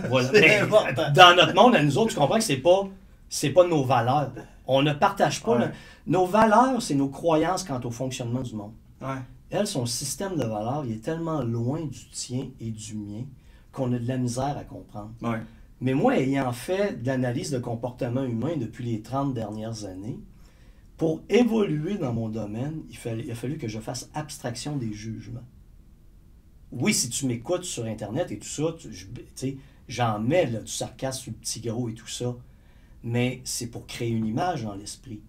B: Voilà.
A: C'est
B: Mais
A: important.
B: dans notre monde, à nous autres, tu comprends que c'est pas nos valeurs. On ne partage pas.
A: Ouais.
B: Nos valeurs, c'est nos croyances quant au fonctionnement du monde.
A: Ouais.
B: Elle, son système de valeurs, il est tellement loin du tien et du mien qu'on a de la misère à comprendre.
A: Ouais.
B: Mais moi, ayant fait de l'analyse de comportement humain depuis les 30 dernières années, pour évoluer dans mon domaine, il a fallu que je fasse abstraction des jugements. Oui, si tu m'écoutes sur Internet et tout ça, tu sais, j'en mets là, du sarcasme sur le petit gros et tout ça, mais c'est pour créer une image dans l'esprit.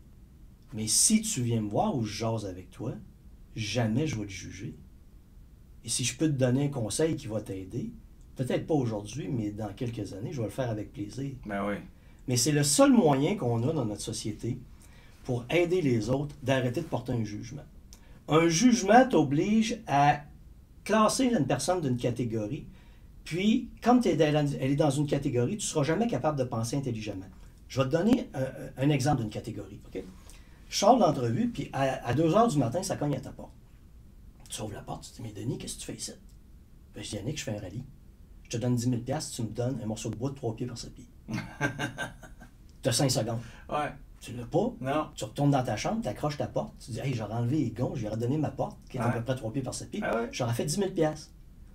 B: Mais si tu viens me voir ou je jase avec toi, jamais je vais te juger. Et si je peux te donner un conseil qui va t'aider, peut-être pas aujourd'hui, mais dans quelques années, je vais le faire avec plaisir.
A: Ben oui.
B: Mais c'est le seul moyen qu'on a dans notre société pour aider les autres d'arrêter de porter un jugement. Un jugement t'oblige à classer une personne d'une catégorie, puis, comme elle est dans une catégorie, tu ne seras jamais capable de penser intelligemment. Je vais te donner un exemple d'une catégorie. Okay? Je sors de l'entrevue, puis à 2 h du matin, ça cogne à ta porte. Tu ouvres la porte, tu te dis « Mais Denis, qu'est-ce que tu fais ici? » Ben, je dis « Yannick, je fais un rallye. » Je te donne 10 000 tu me donnes un morceau de bois de 3 pieds par 7 pieds. Tu as 5 secondes.
A: Ouais.
B: Tu l'as pas.
A: Non.
B: Tu retournes dans ta chambre, tu accroches ta porte, tu dis, hey, j'aurais enlevé les gonds, j'aurais donné ma porte, qui est à peu près 3 pieds par 7 pieds, j'aurais fait 10 000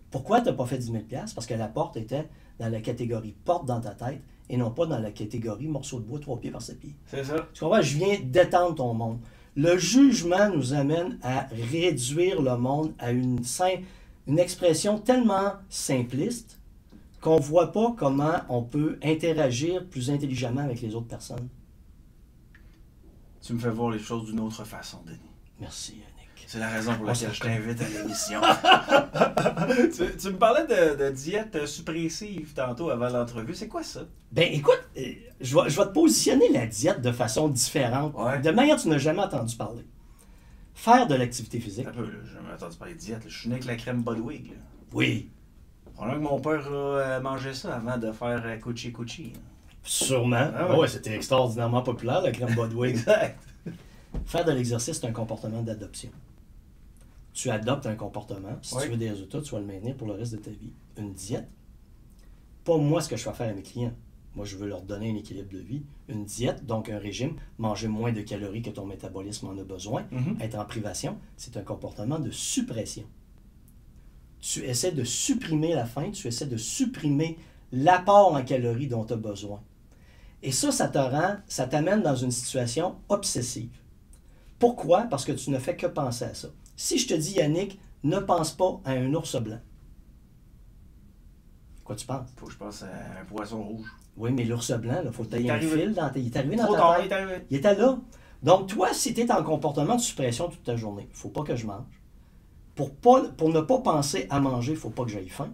B: Pourquoi tu n'as pas fait 10 000 Parce que la porte était dans la catégorie porte dans ta tête et non pas dans la catégorie morceau de bois 3 pieds par 7 pieds.
A: C'est ça.
B: Tu comprends? Je viens d'étendre ton monde. Le jugement nous amène à réduire le monde à une expression tellement simpliste qu'on ne voit pas comment on peut interagir plus intelligemment avec les autres personnes.
A: Tu me fais voir les choses d'une autre façon, Denis.
B: Merci, Yannick.
A: C'est la raison pour laquelle je t'invite à l'émission. tu me parlais de diète suppressive tantôt avant l'entrevue. C'est quoi ça?
B: Ben écoute, je vais te positionner la diète de façon différente, de manière que tu n'as jamais entendu parler. Faire de l'activité physique.
A: Un peu, là, j'ai jamais entendu parler de diète. Là. Je suis né avec la crème Bodwig. Là.
B: Oui.
A: Probablement que mon père mangeait ça avant de faire Coochie.
B: Sûrement.
A: Ah ouais.
B: C'était extraordinairement populaire, la crème Bodwig.
A: Exact.
B: Faire de l'exercice, c'est un comportement d'adoption. Tu adoptes un comportement, si tu veux des résultats, tu vas le maintenir pour le reste de ta vie. Une diète, pas moi ce que je vais faire à mes clients. Moi, je veux leur donner un équilibre de vie. Une diète, donc un régime, manger moins de calories que ton métabolisme en a besoin, être en privation, c'est un comportement de suppression. Tu essaies de supprimer la faim, tu essaies de supprimer l'apport en calories dont tu as besoin. Et ça t'amène dans une situation obsessive. Pourquoi? Parce que tu ne fais que penser à ça. Si je te dis, Yannick, ne pense pas à un ours blanc. Quoi tu penses?
A: Faut que je pense à un poisson rouge.
B: Oui, mais l'ours blanc, il faut tailler un fil dans il est arrivé dans
A: ta
B: tête.
A: Il est arrivé.
B: Il était là. Donc, toi, si tu es en comportement de suppression toute ta journée, il ne faut pas que je mange. Pour ne pas penser à manger, il ne faut pas que j'aille faim.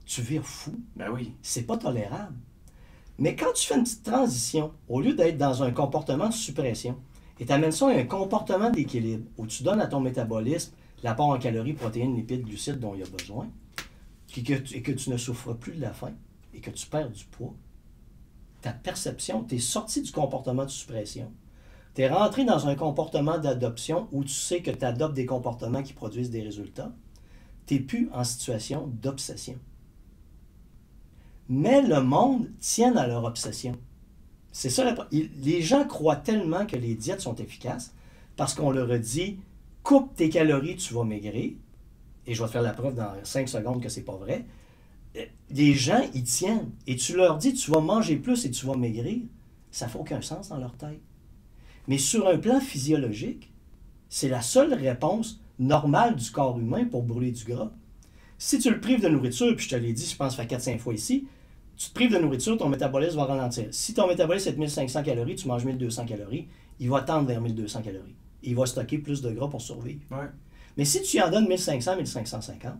B: Tu vires fou.
A: Ben oui.
B: C'est pas tolérable. Mais quand tu fais une petite transition, au lieu d'être dans un comportement de suppression, et tu amènes ça à un comportement d'équilibre, où tu donnes à ton métabolisme l'apport en calories, protéines, lipides, glucides dont il a besoin, et que tu ne souffres plus de la faim, et que tu perds du poids, ta perception, tu es sorti du comportement de suppression. Tu es rentré dans un comportement d'adoption où tu sais que tu adoptes des comportements qui produisent des résultats. Tu n'es plus en situation d'obsession. Mais le monde tient à leur obsession. C'est ça. Les gens croient tellement que les diètes sont efficaces parce qu'on leur a dit « coupe tes calories, tu vas maigrir ». Et je vais te faire la preuve dans 5 secondes que c'est pas vrai. Les gens, ils tiennent. Et tu leur dis « tu vas manger plus et tu vas maigrir ». Ça ne fait aucun sens dans leur tête. Mais sur un plan physiologique, c'est la seule réponse normale du corps humain pour brûler du gras. Si tu le prives de nourriture, puis je te l'ai dit, je pense faire 4-5 fois ici, tu te prives de nourriture, ton métabolisme va ralentir. Si ton métabolisme est de 1500 calories, tu manges 1200 calories, il va tendre vers 1200 calories. Il va stocker plus de gras pour survivre.
A: Ouais. Mais
B: si tu en donnes 1500, 1550,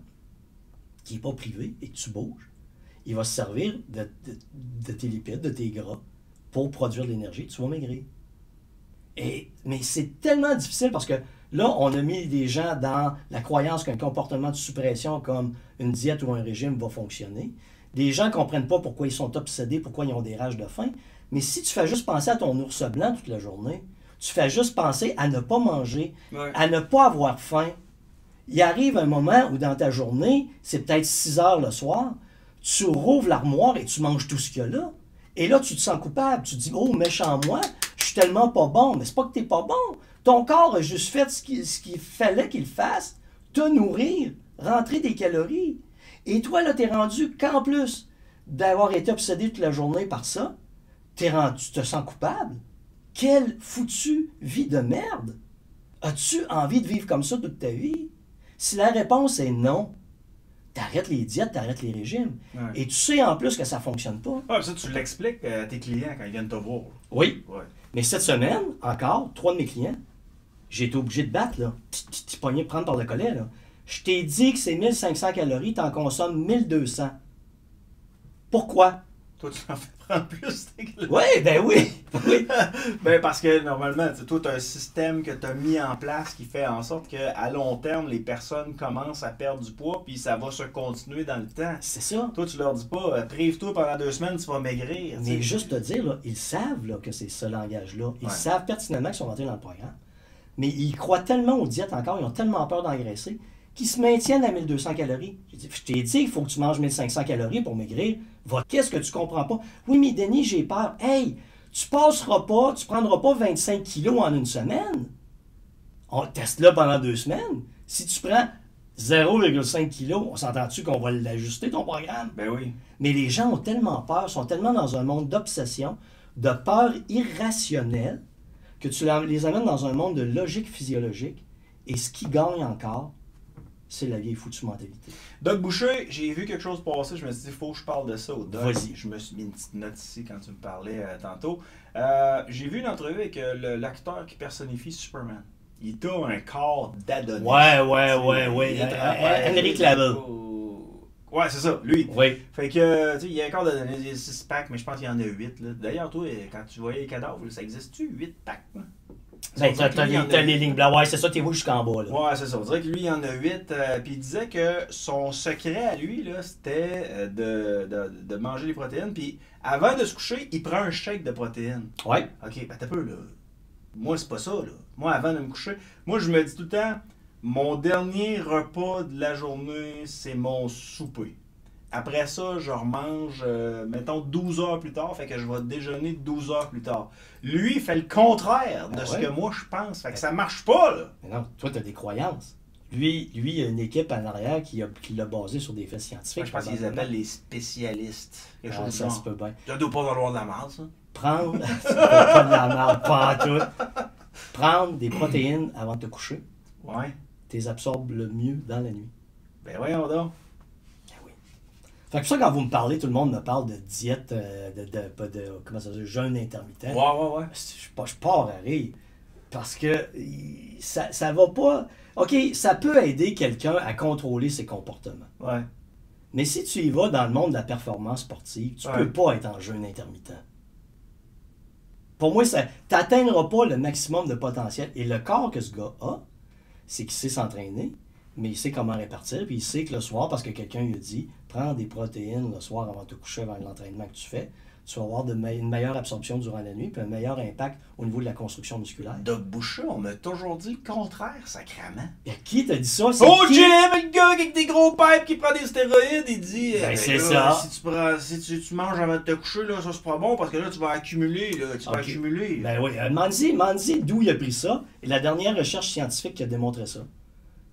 B: qui n'est pas privé et que tu bouges, il va se servir de tes lipides, de tes gras, pour produire de l'énergie. Tu vas maigrir. Mais c'est tellement difficile parce que là, on a mis des gens dans la croyance qu'un comportement de suppression comme une diète ou un régime va fonctionner. Les gens ne comprennent pas pourquoi ils sont obsédés, pourquoi ils ont des rages de faim. Mais si tu fais juste penser à ton ours blanc toute la journée, tu fais juste penser à ne pas manger, à ne pas avoir faim, il arrive un moment où dans ta journée, c'est peut-être 6 heures le soir, tu rouvres l'armoire et tu manges tout ce qu'il y a là. Et là, tu te sens coupable. Tu te dis, oh, méchant moi, je suis tellement pas bon. Mais c'est pas que t'es pas bon. Ton corps a juste fait ce qu'il fallait qu'il fasse, te nourrir, rentrer des calories. Et toi, là, t'es rendu qu'en plus d'avoir été obsédé toute la journée par ça, tu te sens coupable. Quelle foutue vie de merde! As-tu envie de vivre comme ça toute ta vie? Si la réponse est non, t'arrêtes les diètes, t'arrêtes les régimes. Ouais. Et tu sais en plus que ça ne fonctionne pas.
A: Ouais, ça, tu l'expliques à tes clients quand ils viennent te voir.
B: Oui.
A: Ouais.
B: Mais cette semaine, encore, 3 de mes clients, j'ai été obligé de battre, là. T'es pogné de prendre par le collet, là. Je t'ai dit que c'est 1500 calories, t'en consommes 1200. Pourquoi?
A: Toi, tu en fais prendre plus.
B: Oui, ben oui. Oui.
A: Ben parce que normalement, toi, tu as un système que tu as mis en place qui fait en sorte qu'à long terme, les personnes commencent à perdre du poids puis ça va se continuer dans le temps.
B: C'est ça.
A: Toi, tu leur dis pas, prive-toi pendant 2 semaines, tu vas maigrir.
B: Mais juste te dire, là, ils savent là, que c'est ce langage-là. Ils savent pertinemment qu'ils sont rentrés dans le programme. Mais ils croient tellement aux diètes encore, ils ont tellement peur d'engraisser qui se maintiennent à 1200 calories. J'ai dit, je t'ai dit qu'il faut que tu manges 1500 calories pour maigrir. Qu'est-ce que tu comprends pas? Oui, mais Denis, j'ai peur. Hey, tu prendras pas 25 kilos en une semaine. On teste là pendant 2 semaines. Si tu prends 0,5 kilos, on s'entend-tu qu'on va l'ajuster ton programme?
A: Ben oui.
B: Mais les gens ont tellement peur, sont tellement dans un monde d'obsession, de peur irrationnelle, que tu les amènes dans un monde de logique physiologique. Et ce qui gagne encore, c'est la vieille foutue mentalité.
A: Doc Boucher, j'ai vu quelque chose passer, je me suis dit, il faut que je parle de ça au Doc.
B: Vas-y.
A: Je me suis mis une petite note ici quand tu me parlais tantôt. J'ai vu une entrevue avec l'acteur qui personnifie Superman. Il a un corps d'Adonis.
B: Ouais.
A: Henry
B: Cavill.
A: Ouais, c'est ça, lui.
B: Oui.
A: Fait que, tu sais, il y a un corps d'Adonis, il y a 6 packs, mais je pense qu'il y en a 8. Là. D'ailleurs, toi, quand tu voyais les cadavres, ça existe-tu, 8 packs? Là?
B: Ben, t'as les lignes blanches. Ouais, c'est ça, t'es où jusqu'en bas. Là.
A: Ouais, c'est ça. On dirait que lui, il y en a 8. Puis il disait que son secret à lui, là, c'était de manger des protéines. Puis avant de se coucher, il prend un shake de protéines.
B: Ouais.
A: OK, ben t'as peu, là. Moi, c'est pas ça, là. Moi, avant de me coucher, moi, je me dis tout le temps, mon dernier repas de la journée, c'est mon souper. Après ça, je remange, mettons, 12 heures plus tard, fait que je vais déjeuner 12 heures plus tard. Lui, il fait le contraire de ce que moi je pense, fait que ça marche pas, là.
B: Mais non, toi, tu as des croyances. Lui, il y a une équipe en arrière qui l'a basé sur des faits scientifiques.
A: Moi, je pense qu'ils appellent les spécialistes. Quelque chose
B: ça se peut bien.
A: Ça doit pas valoir de la merde, ça.
B: Prendre, c'est pas de la merde, pas en tout. Prendre des protéines avant de te coucher,
A: Ouais.
B: tu les absorbes le mieux dans la nuit.
A: Ben voyons donc.
B: Fait que pour ça, quand vous me parlez, tout le monde me parle de diète, comment ça se dit, jeûne intermittent.
A: Ouais.
B: Je pars à rire. Parce que ça va pas. OK, ça peut aider quelqu'un à contrôler ses comportements.
A: Ouais.
B: Mais si tu y vas dans le monde de la performance sportive, tu peux pas être en jeûne intermittent. Pour moi, tu n'atteindras pas le maximum de potentiel. Et le corps que ce gars a, c'est qu'il sait s'entraîner, mais il sait comment répartir, puis il sait que le soir, parce que quelqu'un lui a dit, prends des protéines le soir avant de te coucher, avant l'entraînement que tu fais, tu vas avoir une meilleure absorption durant la nuit, puis un meilleur impact au niveau de la construction musculaire.
A: Doc Boucher, on m'a toujours dit le contraire, sacrément.
B: Et qui t'a dit ça?
A: Au gym, le gars avec des gros pipes qui prend des stéroïdes, il dit
B: c'est
A: là,
B: ça.
A: Si tu manges avant de te coucher, là, ça c'est pas bon parce que là tu vas accumuler. Vas accumuler.
B: Ben oui, Manzi, d'où il a pris ça, et la dernière recherche scientifique qui a démontré ça.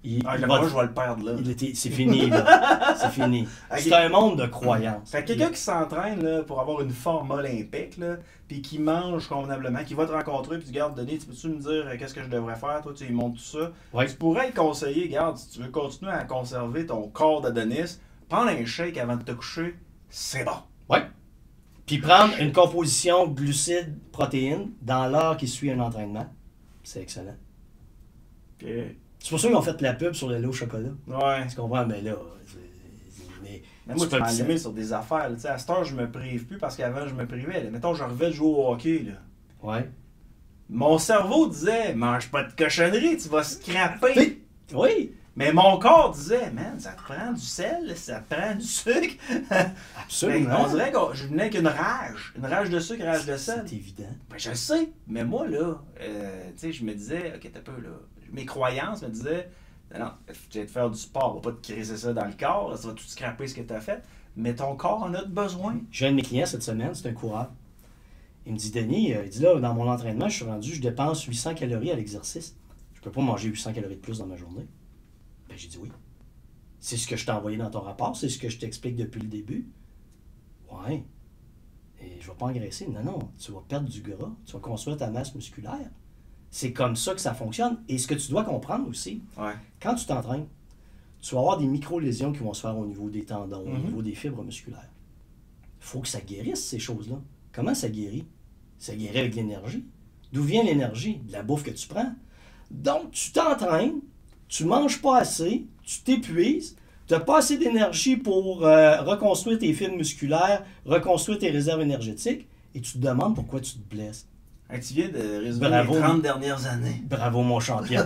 A: Je vais le perdre là.
B: C'est fini, là. C'est fini. C'est un monde de croyances.
A: Fait que quelqu'un qui s'entraîne là, pour avoir une forme olympique, là, puis qui mange convenablement, qui va te rencontrer, puis tu gardes, Denis, tu peux-tu me dire qu'est-ce que je devrais faire? Toi, tu lui montres tout ça.
B: Ouais.
A: Tu pourrais le conseiller, regarde, si tu veux continuer à conserver ton corps d'Adonis, prendre un shake avant de te coucher, c'est bon.
B: Ouais. Puis prendre une composition glucides-protéines dans l'heure qui suit un entraînement, c'est excellent.
A: Okay.
B: C'est pour ça qu'ils ont fait la pub sur le lait au chocolat.
A: Ouais.
B: Tu comprends? Mais là,
A: mais moi, tu m'as allumé sur des affaires. Là. À cette heure, je me prive plus parce qu'avant, je me privais. Là. Mettons, je revais jouer au hockey. Là.
B: Ouais.
A: Mon cerveau disait, mange pas de cochonnerie, tu vas scraper.
B: Oui.
A: Mais mon corps disait, man, ça te prend du sel, ça te prend du sucre.
B: Absolument.
A: On dirait que je venais avec une rage de sucre, rage de sel.
B: C'est évident.
A: Ben, je le sais, mais moi, là, tu sais, je me disais, ok, t'as peu, là. Mes croyances me disaient, non, tu vas te faire du sport, on va pas te criser ça dans le corps, ça va tout scraper ce que tu as fait, mais ton corps en a besoin.
B: J'ai un de mes clients cette semaine, c'est un coureur. Il me dit, Denis, il dit là, dans mon entraînement, je dépense 800 calories à l'exercice. Je peux pas manger 800 calories de plus dans ma journée. Ben, j'ai dit oui. C'est ce que je t'ai envoyé dans ton rapport, c'est ce que je t'explique depuis le début. Ouais. Et je vais pas engraisser. Non, tu vas perdre du gras, tu vas construire ta masse musculaire. C'est comme ça que ça fonctionne. Et ce que tu dois comprendre aussi, quand tu t'entraînes, tu vas avoir des micro-lésions qui vont se faire au niveau des tendons, au niveau des fibres musculaires. Il faut que ça guérisse, ces choses-là. Comment ça guérit? Ça guérit avec l'énergie. D'où vient l'énergie? De la bouffe que tu prends. Donc, tu t'entraînes, tu manges pas assez, tu t'épuises, tu n'as pas assez d'énergie pour reconstruire tes fibres musculaires, reconstruire tes réserves énergétiques, et tu te demandes pourquoi tu te blesses.
A: Tu viens de résumer les 30 dernières années.
B: Bravo, mon champion.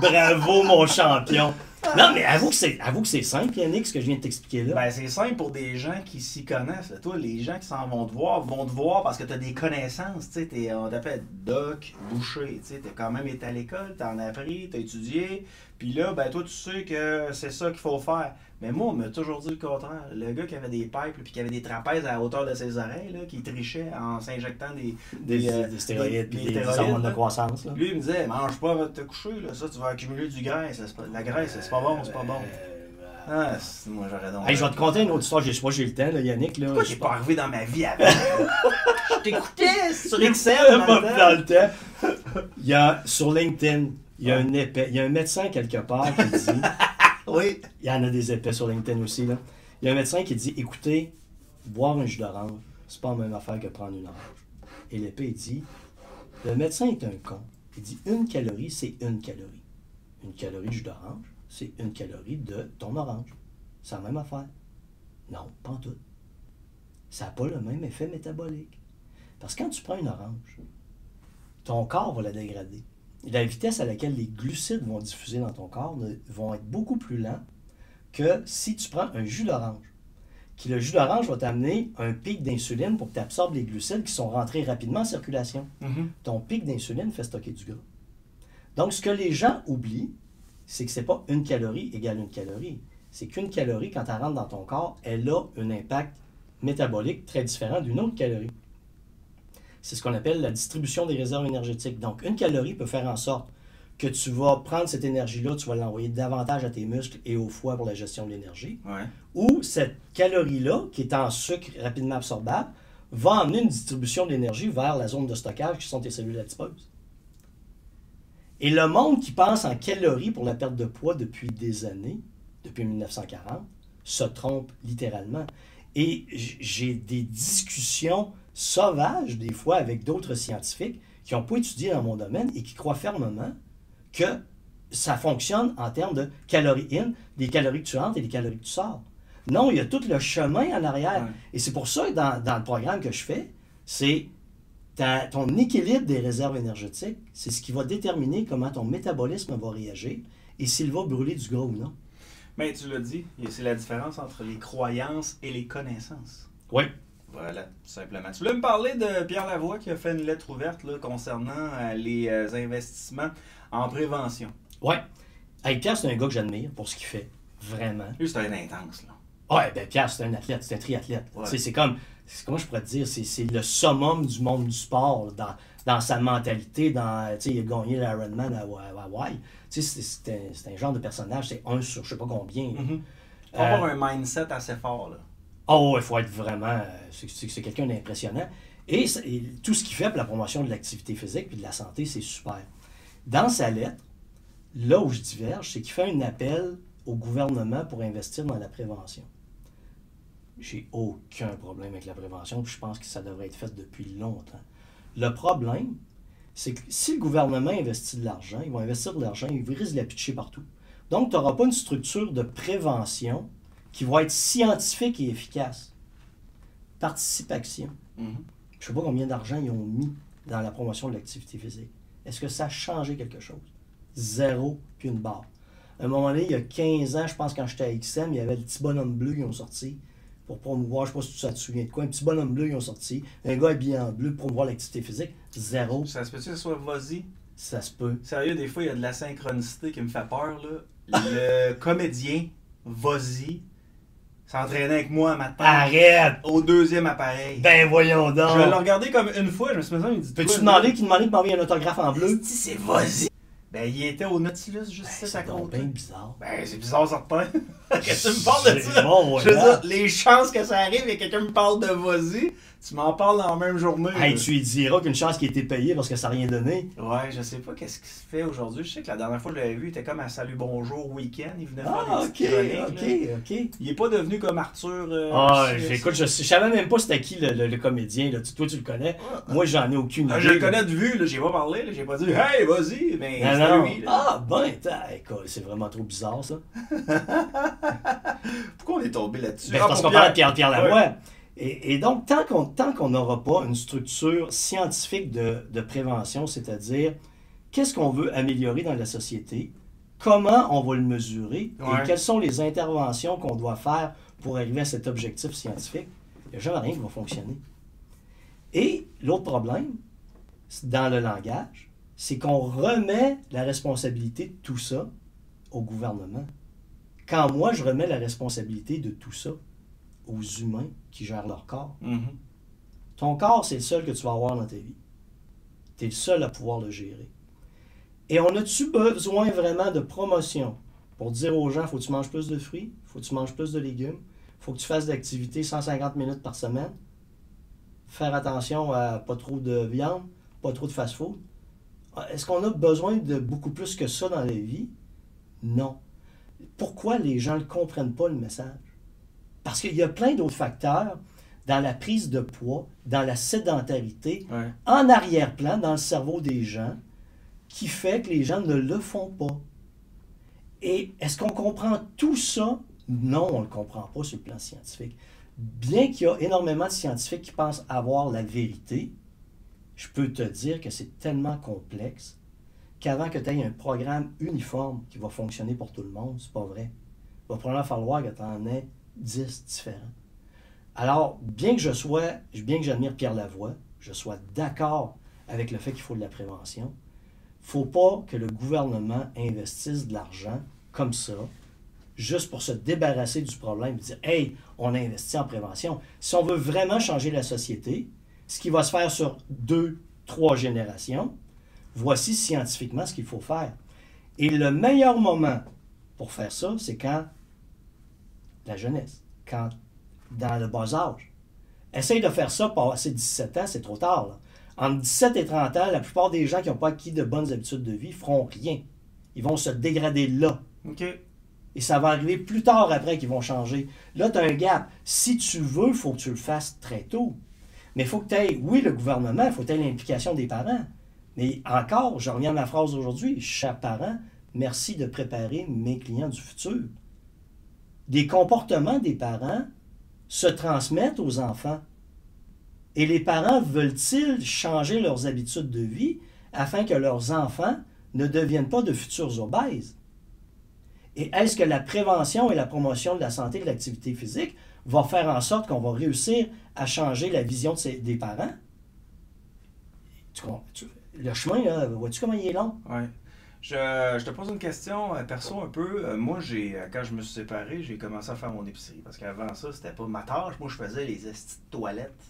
B: Bravo, mon champion. Non, mais avoue que c'est simple, Yannick, ce que je viens de t'expliquer là.
A: Ben, c'est simple pour des gens qui s'y connaissent. Là. Toi, les gens qui s'en vont te voir parce que tu as des connaissances. On t'appelle doc, boucher. Tu as quand même été à l'école, tu en as appris, tu as étudié. Puis là, ben, toi, tu sais que c'est ça qu'il faut faire. Mais moi, on m'a toujours dit le contraire. Le gars qui avait des pipes et qui avait des trapèzes à la hauteur de ses oreilles, là, qui trichait en s'injectant
B: Des stéroïdes, des hormones de croissance. Là.
A: Lui, il me disait, mange pas avant de te coucher, là. Ça, tu vas accumuler du graisse. La graisse, c'est pas bon, c'est pas bon. Ah, moi, j'aurais donc.
B: Hey, je vais te conter une autre histoire, j'ai le temps, là, Yannick. Là,
A: pourquoi j'ai pas arrivé dans ma vie avant? Je t'écoutais sur Excel.
B: Dans le temps. Il y a, sur LinkedIn, il y a un médecin quelque part qui dit.
A: Oui.
B: Il y en a des épais sur LinkedIn aussi. Là. Il y a un médecin qui dit écoutez, boire un jus d'orange, c'est pas la même affaire que prendre une orange. Et l'épée dit le médecin est un con. Il dit une calorie, c'est une calorie. Une calorie de jus d'orange, c'est une calorie de ton orange. C'est la même affaire. Non, pas en tout. Ça n'a pas le même effet métabolique. Parce que quand tu prends une orange, ton corps va la dégrader. La vitesse à laquelle les glucides vont diffuser dans ton corps vont être beaucoup plus lents que si tu prends un jus d'orange. Le jus d'orange va t'amener un pic d'insuline pour que tu absorbes les glucides qui sont rentrés rapidement en circulation. Ton pic d'insuline fait stocker du gras. Donc, ce que les gens oublient, c'est que ce n'est pas une calorie égale une calorie. C'est qu'une calorie, quand elle rentre dans ton corps, elle a un impact métabolique très différent d'une autre calorie. C'est ce qu'on appelle la distribution des réserves énergétiques. Donc, une calorie peut faire en sorte que tu vas prendre cette énergie-là, tu vas l'envoyer davantage à tes muscles et au foie pour la gestion de l'énergie.
A: Ouais.
B: Ou cette calorie-là, qui est en sucre rapidement absorbable, va amener une distribution d'énergie vers la zone de stockage qui sont tes cellules adipeuses. Et le monde qui pense en calories pour la perte de poids depuis des années, depuis 1940, se trompe littéralement. Et j'ai des discussions sauvages, des fois, avec d'autres scientifiques qui n'ont pas étudié dans mon domaine et qui croient fermement que ça fonctionne en termes de calories in, des calories que tu entres et des calories que tu sors. Non, il y a tout le chemin en arrière. Ouais. Et c'est pour ça que dans le programme que je fais, c'est ton équilibre des réserves énergétiques, c'est ce qui va déterminer comment ton métabolisme va réagir et s'il va brûler du gras ou non.
A: Mais tu l'as dit, c'est la différence entre les croyances et les connaissances.
B: Oui.
A: Voilà, tout simplement. Tu voulais me parler de Pierre Lavoie qui a fait une lettre ouverte là, concernant les investissements en prévention.
B: Oui. Hey, Pierre, c'est un gars que j'admire pour ce qu'il fait. Vraiment.
A: Lui, c'est un intense, là.
B: Oui, ben Pierre, c'est un athlète, c'est un triathlète. Ouais. C'est comme, comment je pourrais te dire, c'est le summum du monde du sport, là, dans sa mentalité, il a gagné l'Ironman à Hawaï. C'est un genre de personnage, c'est un sur je sais pas combien.
A: Il faut avoir un mindset assez fort, là.
B: Oh, il faut être vraiment... C'est quelqu'un d'impressionnant. Et tout ce qu'il fait pour la promotion de l'activité physique et de la santé, c'est super. Dans sa lettre, là où je diverge, c'est qu'il fait un appel au gouvernement pour investir dans la prévention. J'ai aucun problème avec la prévention, puis je pense que ça devrait être fait depuis longtemps. Le problème, c'est que si le gouvernement investit de l'argent, ils vont investir de l'argent, ils risquent de la pitcher partout. Donc, tu n'auras pas une structure de prévention qui va être scientifique et efficace. Participation. Je ne sais pas combien d'argent ils ont mis dans la promotion de l'activité physique. Est-ce que ça a changé quelque chose? Zéro, puis une barre. À un moment donné, il y a 15 ans, je pense, quand j'étais à XM, il y avait le petit bonhomme bleu qui ont sorti pour promouvoir, je ne sais pas si ça te souvient de quoi, un petit bonhomme bleu qui ont sorti, un gars habillé en bleu pour promouvoir l'activité physique. Zéro.
A: Ça se peut-tu que ce soit vas-y?
B: Ça se peut.
A: Sérieux, des fois, il y a de la synchronicité qui me fait peur, là. Le comédien, vas-y, s'entraînait avec moi un matin.
B: Arrête!
A: Au deuxième appareil.
B: Ben voyons donc!
A: Je l'ai regardé comme une fois, je me suis dit, il dit...
B: Peux-tu demander qu'il m'envoie un autographe en bleu?
A: C'est vas-y! Ben, il était au Nautilus juste ça à côté.
B: C'est bien bizarre.
A: Ben, c'est bizarre, certain. Qu'est-ce que tu me parles de ça?
B: Bon,
A: je veux dire, les chances que ça arrive et que quelqu'un me parle de vas-y, tu m'en parles dans la même journée.
B: Hey, tu lui diras qu'une chance qui a été payée parce que ça n'a rien donné.
A: Ouais, je sais pas qu'est-ce qui se fait aujourd'hui. Je sais que la dernière fois que je l'avais vu, il était comme à Salut Bonjour Week-end. Il venait faire des petites
B: OK.
A: Il est pas devenu comme Arthur.
B: Écoute, je savais même pas c'était qui le comédien. Là. Toi, tu le connais. Moi, j'en ai aucune idée.
A: Je le connais de vue. J'ai pas parlé. J'ai pas dit hey, vas-y. Mais
B: non.
A: Lui,
B: écoute, c'est vraiment trop bizarre, ça.
A: Pourquoi on est tombé là-dessus?
B: Ben, parce qu'on parle de Pierre Lavoie. Ouais. Et donc, tant qu'on n'aura pas une structure scientifique de prévention, c'est-à-dire qu'est-ce qu'on veut améliorer dans la société, comment on va le mesurer
A: Ouais.
B: et quelles sont les interventions qu'on doit faire pour arriver à cet objectif scientifique, il n'y a jamais rien qui va fonctionner. Et l'autre problème, dans le langage, c'est qu'on remet la responsabilité de tout ça au gouvernement. Quand moi, je remets la responsabilité de tout ça aux humains qui gèrent leur corps. Ton corps, c'est le seul que tu vas avoir dans ta vie. Tu es le seul à pouvoir le gérer. Et on a-tu besoin vraiment de promotion pour dire aux gens, faut que tu manges plus de fruits, faut que tu manges plus de légumes, faut que tu fasses d'activité 150 minutes par semaine, faire attention à pas trop de viande, pas trop de fast-food. Est-ce qu'on a besoin de beaucoup plus que ça dans la vie? Non. Pourquoi les gens ne comprennent pas le message? Parce qu'il y a plein d'autres facteurs dans la prise de poids, dans la sédentarité, en arrière-plan, dans le cerveau des gens, qui fait que les gens ne le font pas. Et est-ce qu'on comprend tout ça? Non, on ne le comprend pas sur le plan scientifique. Bien qu'il y a énormément de scientifiques qui pensent avoir la vérité, je peux te dire que c'est tellement complexe qu'avant que tu aies un programme uniforme qui va fonctionner pour tout le monde, c'est pas vrai. Il va probablement falloir que tu en aies 10 différents. Alors, bien que j'admire Pierre Lavoie, je sois d'accord avec le fait qu'il faut de la prévention, il ne faut pas que le gouvernement investisse de l'argent comme ça, juste pour se débarrasser du problème et dire « Hey, on a investi en prévention ». Si on veut vraiment changer la société, ce qui va se faire sur 2, 3 générations, voici scientifiquement ce qu'il faut faire. Et le meilleur moment pour faire ça, c'est quand la jeunesse, quand dans le bas âge. Essaye de faire ça passer 17 ans, c'est trop tard. Là. Entre 17 et 30 ans, la plupart des gens qui n'ont pas acquis de bonnes habitudes de vie feront rien. Ils vont se dégrader là. Et ça va arriver plus tard après qu'ils vont changer. Là, tu as un gap. Si tu veux, il faut que tu le fasses très tôt. Mais il faut que tu aies, oui, le gouvernement, il faut que tu aies l'implication des parents. Mais encore, je reviens à ma phrase d'aujourd'hui, cher parent, merci de préparer mes clients du futur. Des comportements des parents se transmettent aux enfants. Et les parents veulent-ils changer leurs habitudes de vie afin que leurs enfants ne deviennent pas de futurs obèses? Et est-ce que la prévention et la promotion de la santé et de l'activité physique va faire en sorte qu'on va réussir à changer la vision des parents? Le chemin, là, vois-tu comment il est long?
A: Oui. Je te pose une question perso un peu. Moi, quand je me suis séparé, j'ai commencé à faire mon épicerie. Parce qu'avant ça, c'était pas ma tâche. Moi, je faisais les estis de toilettes.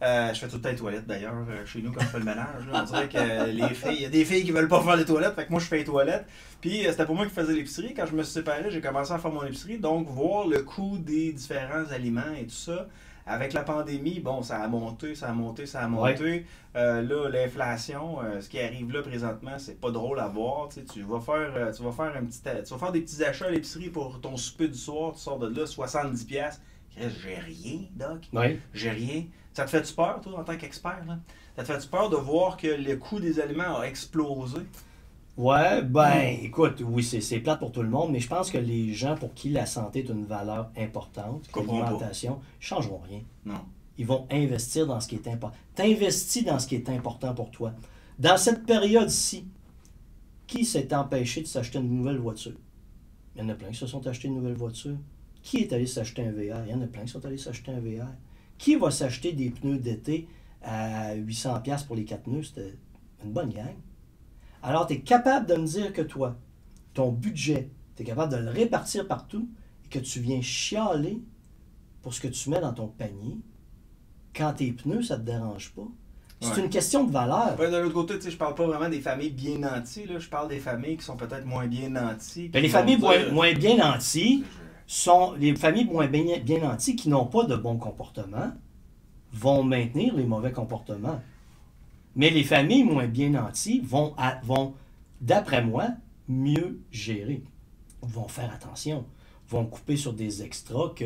A: Je fais tout le temps les toilettes d'ailleurs, chez nous quand je fais le ménage. Là, on dirait que les filles, il y a des filles qui veulent pas faire les toilettes, fait que moi je fais les toilettes. Puis c'était pour moi qui faisais l'épicerie. Quand je me suis séparé, j'ai commencé à faire mon épicerie. Donc voir le coût des différents aliments et tout ça. Avec la pandémie, bon, ça a monté.
B: Ouais.
A: Là, l'inflation, ce qui arrive là présentement, c'est pas drôle à voir. Tu vas faire des petits achats à l'épicerie pour ton souper du soir, tu sors de là 70$. J'ai rien, Doc.
B: Oui.
A: J'ai rien. Ça te fait-tu peur, toi, en tant qu'expert? Là? Ça te fait-tu peur de voir que le coût des aliments a explosé?
B: Ouais, écoute, oui, c'est plate pour tout le monde, mais je pense que les gens pour qui la santé est une valeur importante, que l'alimentation, ne changeront rien.
A: Non.
B: Ils vont investir dans ce qui est important. T'investis dans ce qui est important pour toi. Dans cette période-ci, qui s'est empêché de s'acheter une nouvelle voiture? Il y en a plein qui se sont achetés une nouvelle voiture. Qui est allé s'acheter un VR? Il y en a plein qui sont allés s'acheter un VR. Qui va s'acheter des pneus d'été à 800$ pour les 4 pneus? C'était une bonne gang. Alors, tu es capable de me dire que toi, ton budget, tu es capable de le répartir partout et que tu viens chialer pour ce que tu mets dans ton panier quand tes pneus, ça ne te dérange pas. C'est une question de valeur.
A: Ouais, de l'autre côté, je parle pas vraiment des familles bien nanties. Là. Je parle des familles qui sont peut-être moins bien nanties.
B: Les familles moins bien nanties sont les familles moins bien nanties qui n'ont pas de bons comportements vont maintenir les mauvais comportements. Mais les familles moins bien nanties vont d'après moi, mieux gérer. Vont faire attention. Vont couper sur des extras qui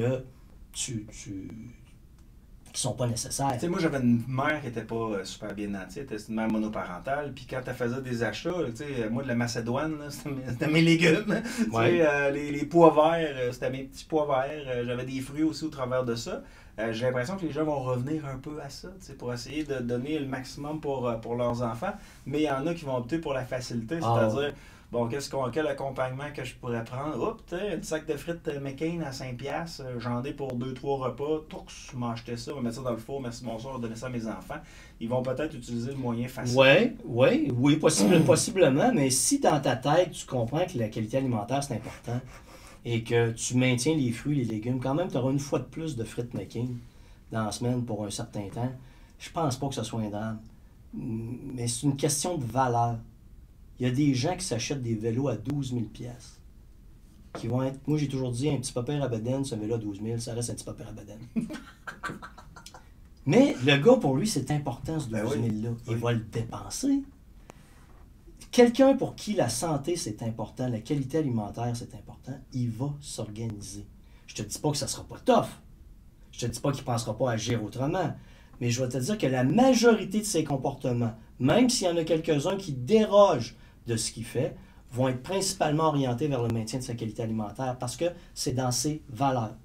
B: sont pas nécessaires.
A: Tu sais, moi, j'avais une mère qui était pas super bien nantie. Elle était une mère monoparentale. Puis quand elle faisait des achats, tu sais, moi, de la Macédoine, là, c'était mes légumes.
B: Ouais.
A: Les pois verts, c'était mes petits pois verts. J'avais des fruits aussi au travers de ça. J'ai l'impression que les gens vont revenir un peu à ça, pour essayer de donner le maximum pour leurs enfants. Mais il y en a qui vont opter pour la facilité, c'est-à-dire, Bon, quel accompagnement que je pourrais prendre? Oups, un sac de frites McCain à 5$, j'en ai pour 2-3 repas. Toux, je m'achetais ça, on va mettre ça dans le four, merci bonsoir, on va donner ça à mes enfants. Ils vont peut-être utiliser le moyen facile.
B: Oui, possiblement, mais si dans ta tête, tu comprends que la qualité alimentaire, c'est important, et que tu maintiens les fruits, les légumes, quand même, tu auras une fois de plus de frites McCain dans la semaine pour un certain temps. Je pense pas que ce soit un drame. Mais c'est une question de valeur. Il y a des gens qui s'achètent des vélos à 12 000 pièces qui vont être... Moi, j'ai toujours dit, un petit papier à bedaine, ce vélo à 12 000, ça reste un petit papier à bedaine. Mais le gars, pour lui, c'est important, ce 12 000-là. Il va le dépenser. Quelqu'un pour qui la santé, c'est important, la qualité alimentaire, c'est important, il va s'organiser. Je te dis pas que ça sera pas tough. Je te dis pas qu'il ne pensera pas à agir autrement. Mais je vais te dire que la majorité de ses comportements, même s'il y en a quelques-uns qui dérogent de ce qu'il fait, vont être principalement orientés vers le maintien de sa qualité alimentaire parce que c'est dans ses valeurs.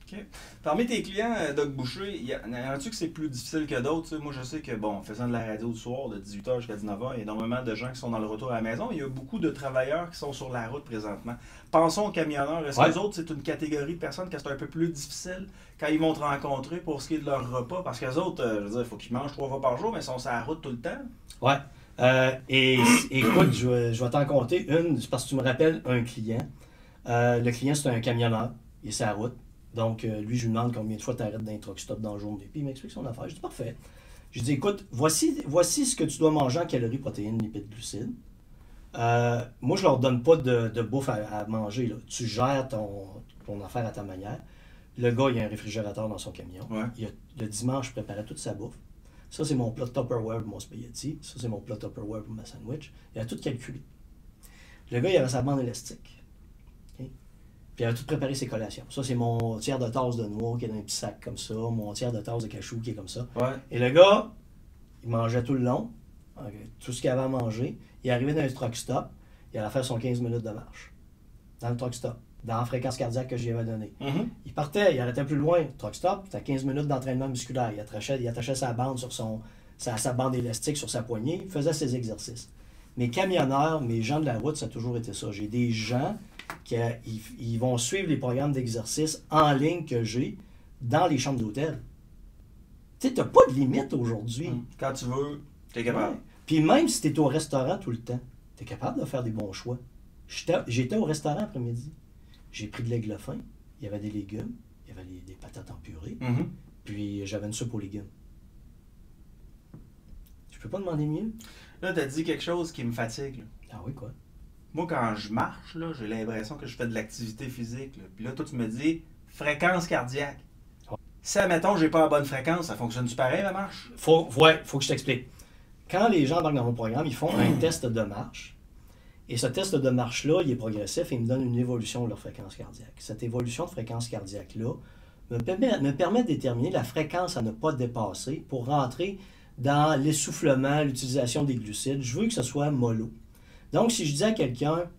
A: Okay. Parmi tes clients, Doc Boucher, y en a-tu que c'est plus difficile que d'autres? Moi, je sais que, bon, en faisant de la radio le soir, de 18h jusqu'à 19h, il y a énormément de gens qui sont dans le retour à la maison. Il y a beaucoup de travailleurs qui sont sur la route présentement. Pensons aux camionneurs. Est-ce que les autres, c'est une catégorie de personnes qui est un peu plus difficile quand ils vont te rencontrer pour ce qui est de leur repas? Parce que les autres, je veux dire, il faut qu'ils mangent 3 fois par jour, mais ils sont sur la route tout le temps.
B: Ouais. Écoute, je vais t'en compter une, parce que tu me rappelles un client. Le client, c'est un camionneur. Il est sur la route. Donc, lui, je lui demande combien de fois tu arrêtes d'un truck stop dans la journée. Puis il m'explique son affaire. Je dis parfait. Je dis écoute, voici ce que tu dois manger en calories, protéines, lipides, glucides. Moi, je leur donne pas de bouffe à manger. Là. Tu gères ton affaire à ta manière. Le gars, il a un réfrigérateur dans son camion.
A: Ouais.
B: Le dimanche, je préparais toute sa bouffe. Ça, c'est mon plat Tupperware pour mon spaghetti. Ça, c'est mon plat Tupperware pour ma sandwich. Il a tout calculé. Le gars, il avait sa bande élastique. Okay? Puis il avait tout préparé ses collations. Ça, c'est mon tiers de tasse de noix qui est dans un petit sac comme ça. Mon tiers de tasse de cachou qui est comme ça.
A: Ouais.
B: Et le gars, il mangeait tout le long. Tout ce qu'il avait à manger. Il arrivait dans un truck stop. Il allait faire son 15 minutes de marche. Dans le truck stop. Dans la fréquence cardiaque que j'y avais donnée.
A: Mm-hmm.
B: Il partait, il arrêtait plus loin. Truck stop, c'était 15 minutes d'entraînement musculaire. Il attachait sa bande sur sa bande élastique sur sa poignée. Il faisait ses exercices. Mes camionneurs, mes gens de la route, ça a toujours été ça. J'ai des gens qui ils vont suivre les programmes d'exercice en ligne que j'ai dans les chambres d'hôtel. Tu sais, t'as pas de limite aujourd'hui.
A: Quand tu veux, t'es capable.
B: Ouais. Puis même si t'es au restaurant tout le temps, t'es capable de faire des bons choix. J'étais au restaurant après-midi. J'ai pris de l'aigle fin, il y avait des légumes, il y avait des patates en purée, puis j'avais une soupe aux légumes. Je peux pas demander mieux?
A: Là, tu as dit quelque chose qui me fatigue. Là.
B: Ah oui, quoi?
A: Moi, quand je marche, là, j'ai l'impression que je fais de l'activité physique. Là. Puis là, toi, tu me dis fréquence cardiaque.
B: Ouais.
A: Si, admettons, j'ai pas la bonne fréquence, ça fonctionne-tu pareil, la marche?
B: Faut que je t'explique. Quand les gens embarquent dans mon programme, ils font un test de marche. Et ce test de marche-là, il est progressif et il me donne une évolution de leur fréquence cardiaque. Cette évolution de fréquence cardiaque-là me permet de déterminer la fréquence à ne pas dépasser pour rentrer dans l'essoufflement, l'utilisation des glucides. Je veux que ce soit mollo. Donc, si je dis à quelqu'un,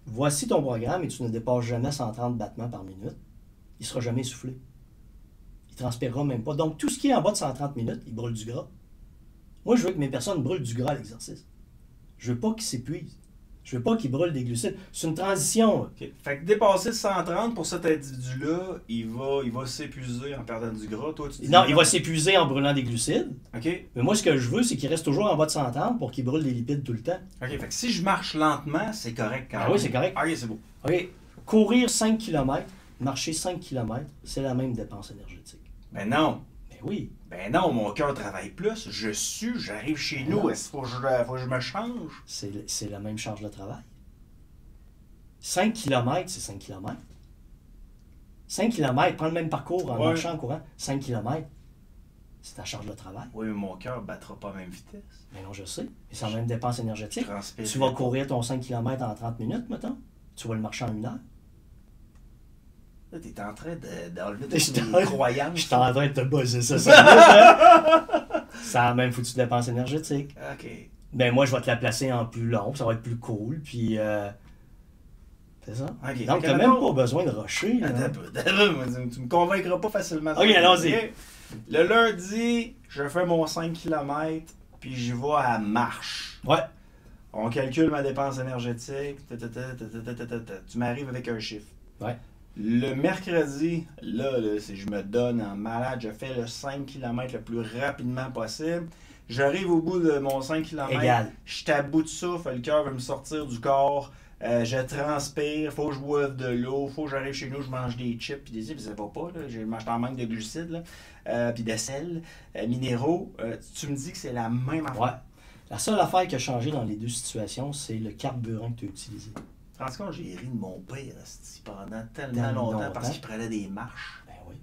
B: voici ton programme et tu ne dépasses jamais 130 battements par minute, il ne sera jamais essoufflé. Il ne transpirera même pas. Donc, tout ce qui est en bas de 130 minutes, il brûle du gras. Moi, je veux que mes personnes brûlent du gras à l'exercice. Je veux pas qu'ils s'épuisent. Je veux pas qu'il brûle des glucides. C'est une transition.
A: Okay. Fait que dépasser 130 pour cet individu-là, il va s'épuiser en perdant du gras. Toi, tu dis
B: non, il va s'épuiser en brûlant des glucides.
A: OK.
B: Mais moi, ce que je veux, c'est qu'il reste toujours en bas de 130 pour qu'il brûle des lipides tout le temps.
A: OK. Fait que si je marche lentement, c'est correct quand même.
B: Ah oui, c'est correct.
A: OK, c'est beau.
B: OK. Courir 5 km, marcher 5 km, c'est la même dépense énergétique.
A: Ben non.
B: Ben oui.
A: Ben non, mon cœur travaille plus. Je sue, j'arrive chez nous. Est-ce qu'il faut que je me change?
B: C'est la même charge de travail. 5 km, c'est 5 km. 5 km, prends le même parcours en marchant, en courant. 5 km, c'est ta charge de travail.
A: Oui, mais mon cœur ne battra pas à la même vitesse.
B: Mais non, je sais. Mais c'est la même dépense énergétique.
A: Tu
B: vas courir ton 5 km en 30 minutes, mettons. Tu vas le marcher en 1 heure.
A: Là, tu es en train d'enlever tes croyances.
B: Je suis en train de te buzzer ça. C'est la même foutue dépense énergétique.
A: OK.
B: Ben moi, je vais te la placer en plus long, ça va être plus cool, puis... c'est ça.
A: Okay.
B: Donc, tu n'as même pas besoin de rusher.
A: Tu me convaincras pas facilement.
B: OK, allons-y.
A: Le lundi, je fais mon 5 km, puis je vais à marche.
B: Ouais.
A: On calcule ma dépense énergétique. Tu m'arrives avec un chiffre.
B: Ouais.
A: Le mercredi, là, je me donne en malade. Je fais le 5 km le plus rapidement possible. J'arrive au bout de mon 5 km.
B: Égal.
A: Je suis à bout de souffle. Le cœur veut me sortir du corps. Je transpire. Faut que je boive de l'eau. Faut que j'arrive chez nous. Je mange des chips. Puis des ça va pas. Là. Je mange en manque de glucides. Là. Puis de sel. Minéraux. Tu me dis que c'est la même affaire.
B: Ouais. La seule affaire qui a changé dans les deux situations, c'est le carburant que tu as utilisé.
A: En tout cas, j'ai ri de mon père pendant tellement longtemps parce qu'il prenait des marches.
B: Ben oui.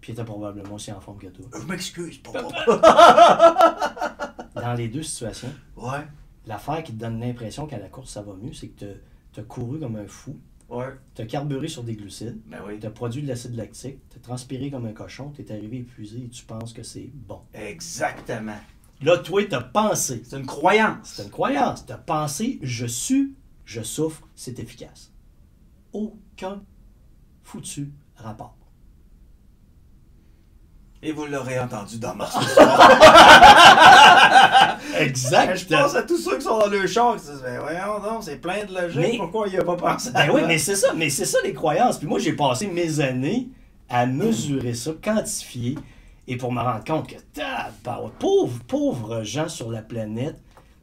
B: Puis il était probablement aussi en forme que toi.
A: Je m'excuse, pas.
B: Dans les deux situations,
A: Ouais.
B: l'affaire qui te donne l'impression qu'à la course ça va mieux, c'est que tu as couru comme un fou,
A: Ouais.
B: tu as carburé sur des glucides,
A: Ben oui.
B: tu as produit de l'acide lactique, tu as transpiré comme un cochon, tu es arrivé épuisé et tu penses que c'est bon.
A: Exactement.
B: Là, toi, tu as pensé.
A: C'est une croyance.
B: C'est une croyance. Tu as pensé, je sue, je souffre, c'est efficace. Aucun foutu rapport.
A: Et vous l'aurez entendu dans ma
B: Exact.
A: Je pense à tous ceux qui sont dans le char qui disent ben voyons donc, c'est plein de logique,
B: Mais-
A: pourquoi il n'y a pas pensé
B: Ben oui, mais c'est ça les croyances. Puis moi, j'ai passé mes années à mesurer ça, quantifier, et pour me rendre compte que, pauvres gens sur la planète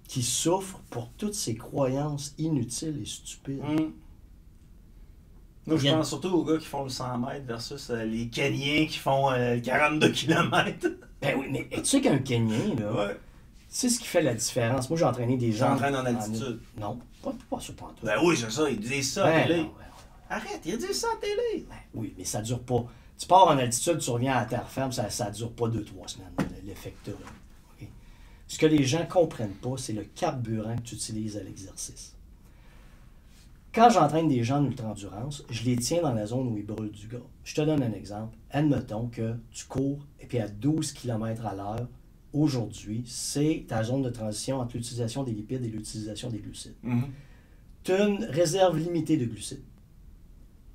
B: qui souffrent pour toutes ces croyances inutiles et stupides.
A: Moi, je
B: Il y a-
A: pense surtout aux gars qui font le 100 mètres versus les Kenyans qui font 42 km.
B: Ben oui, mais tu sais qu'un Kenyan, là,
A: Ouais.
B: tu sais ce qui fait la différence? Moi, j'ai entraîné des gens...
A: J'entraîne en altitude.
B: Non, pas ça, pas en tout.
A: Ben oui, c'est ça, ils disent ça à
B: Ben
A: télé.
B: non, ben
A: Arrête, ils disent ça à télé.
B: Ben oui, mais ça dure pas. Tu pars en altitude, tu reviens à la terre ferme, ça dure pas 2-3 semaines, l'effet que tu as. OK? Ce que les gens comprennent pas, c'est le carburant que tu utilises à l'exercice. Quand j'entraîne des gens en ultra-endurance, je les tiens dans la zone où ils brûlent du gras. Je te donne un exemple. Admettons que tu cours et puis à 12 km à l'heure, aujourd'hui, c'est ta zone de transition entre l'utilisation des lipides et l'utilisation des glucides. Tu as une réserve limitée de glucides.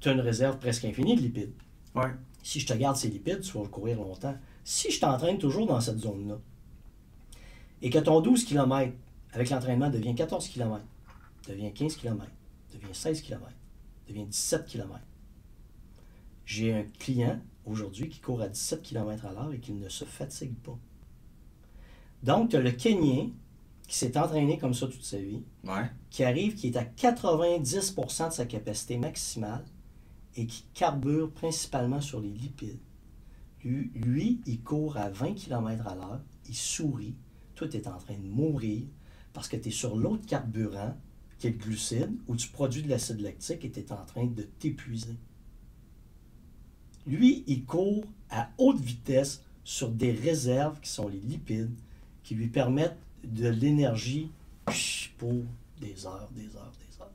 B: Tu as une réserve presque infinie de lipides.
A: Ouais.
B: Si je te garde ces lipides, tu vas courir longtemps. Si je t'entraîne toujours dans cette zone-là, et que ton 12 km avec l'entraînement devient 14 km, devient 15 km, devient 16 km, devient 17 km. J'ai un client aujourd'hui qui court à 17 km à l'heure et qui ne se fatigue pas. Donc, tu as le Kenyan qui s'est entraîné comme ça toute sa vie,
A: Ouais.
B: qui arrive, qui est à 90% de sa capacité maximale et qui carbure principalement sur les lipides. Lui, il court à 20 km à l'heure, il sourit, toi, tu es en train de mourir parce que tu es sur l'autre carburant, qui est le glucide, où tu produis de l'acide lactique et tu es en train de t'épuiser. Lui, il court à haute vitesse sur des réserves qui sont les lipides, qui lui permettent de l'énergie pour des heures, des heures, des heures.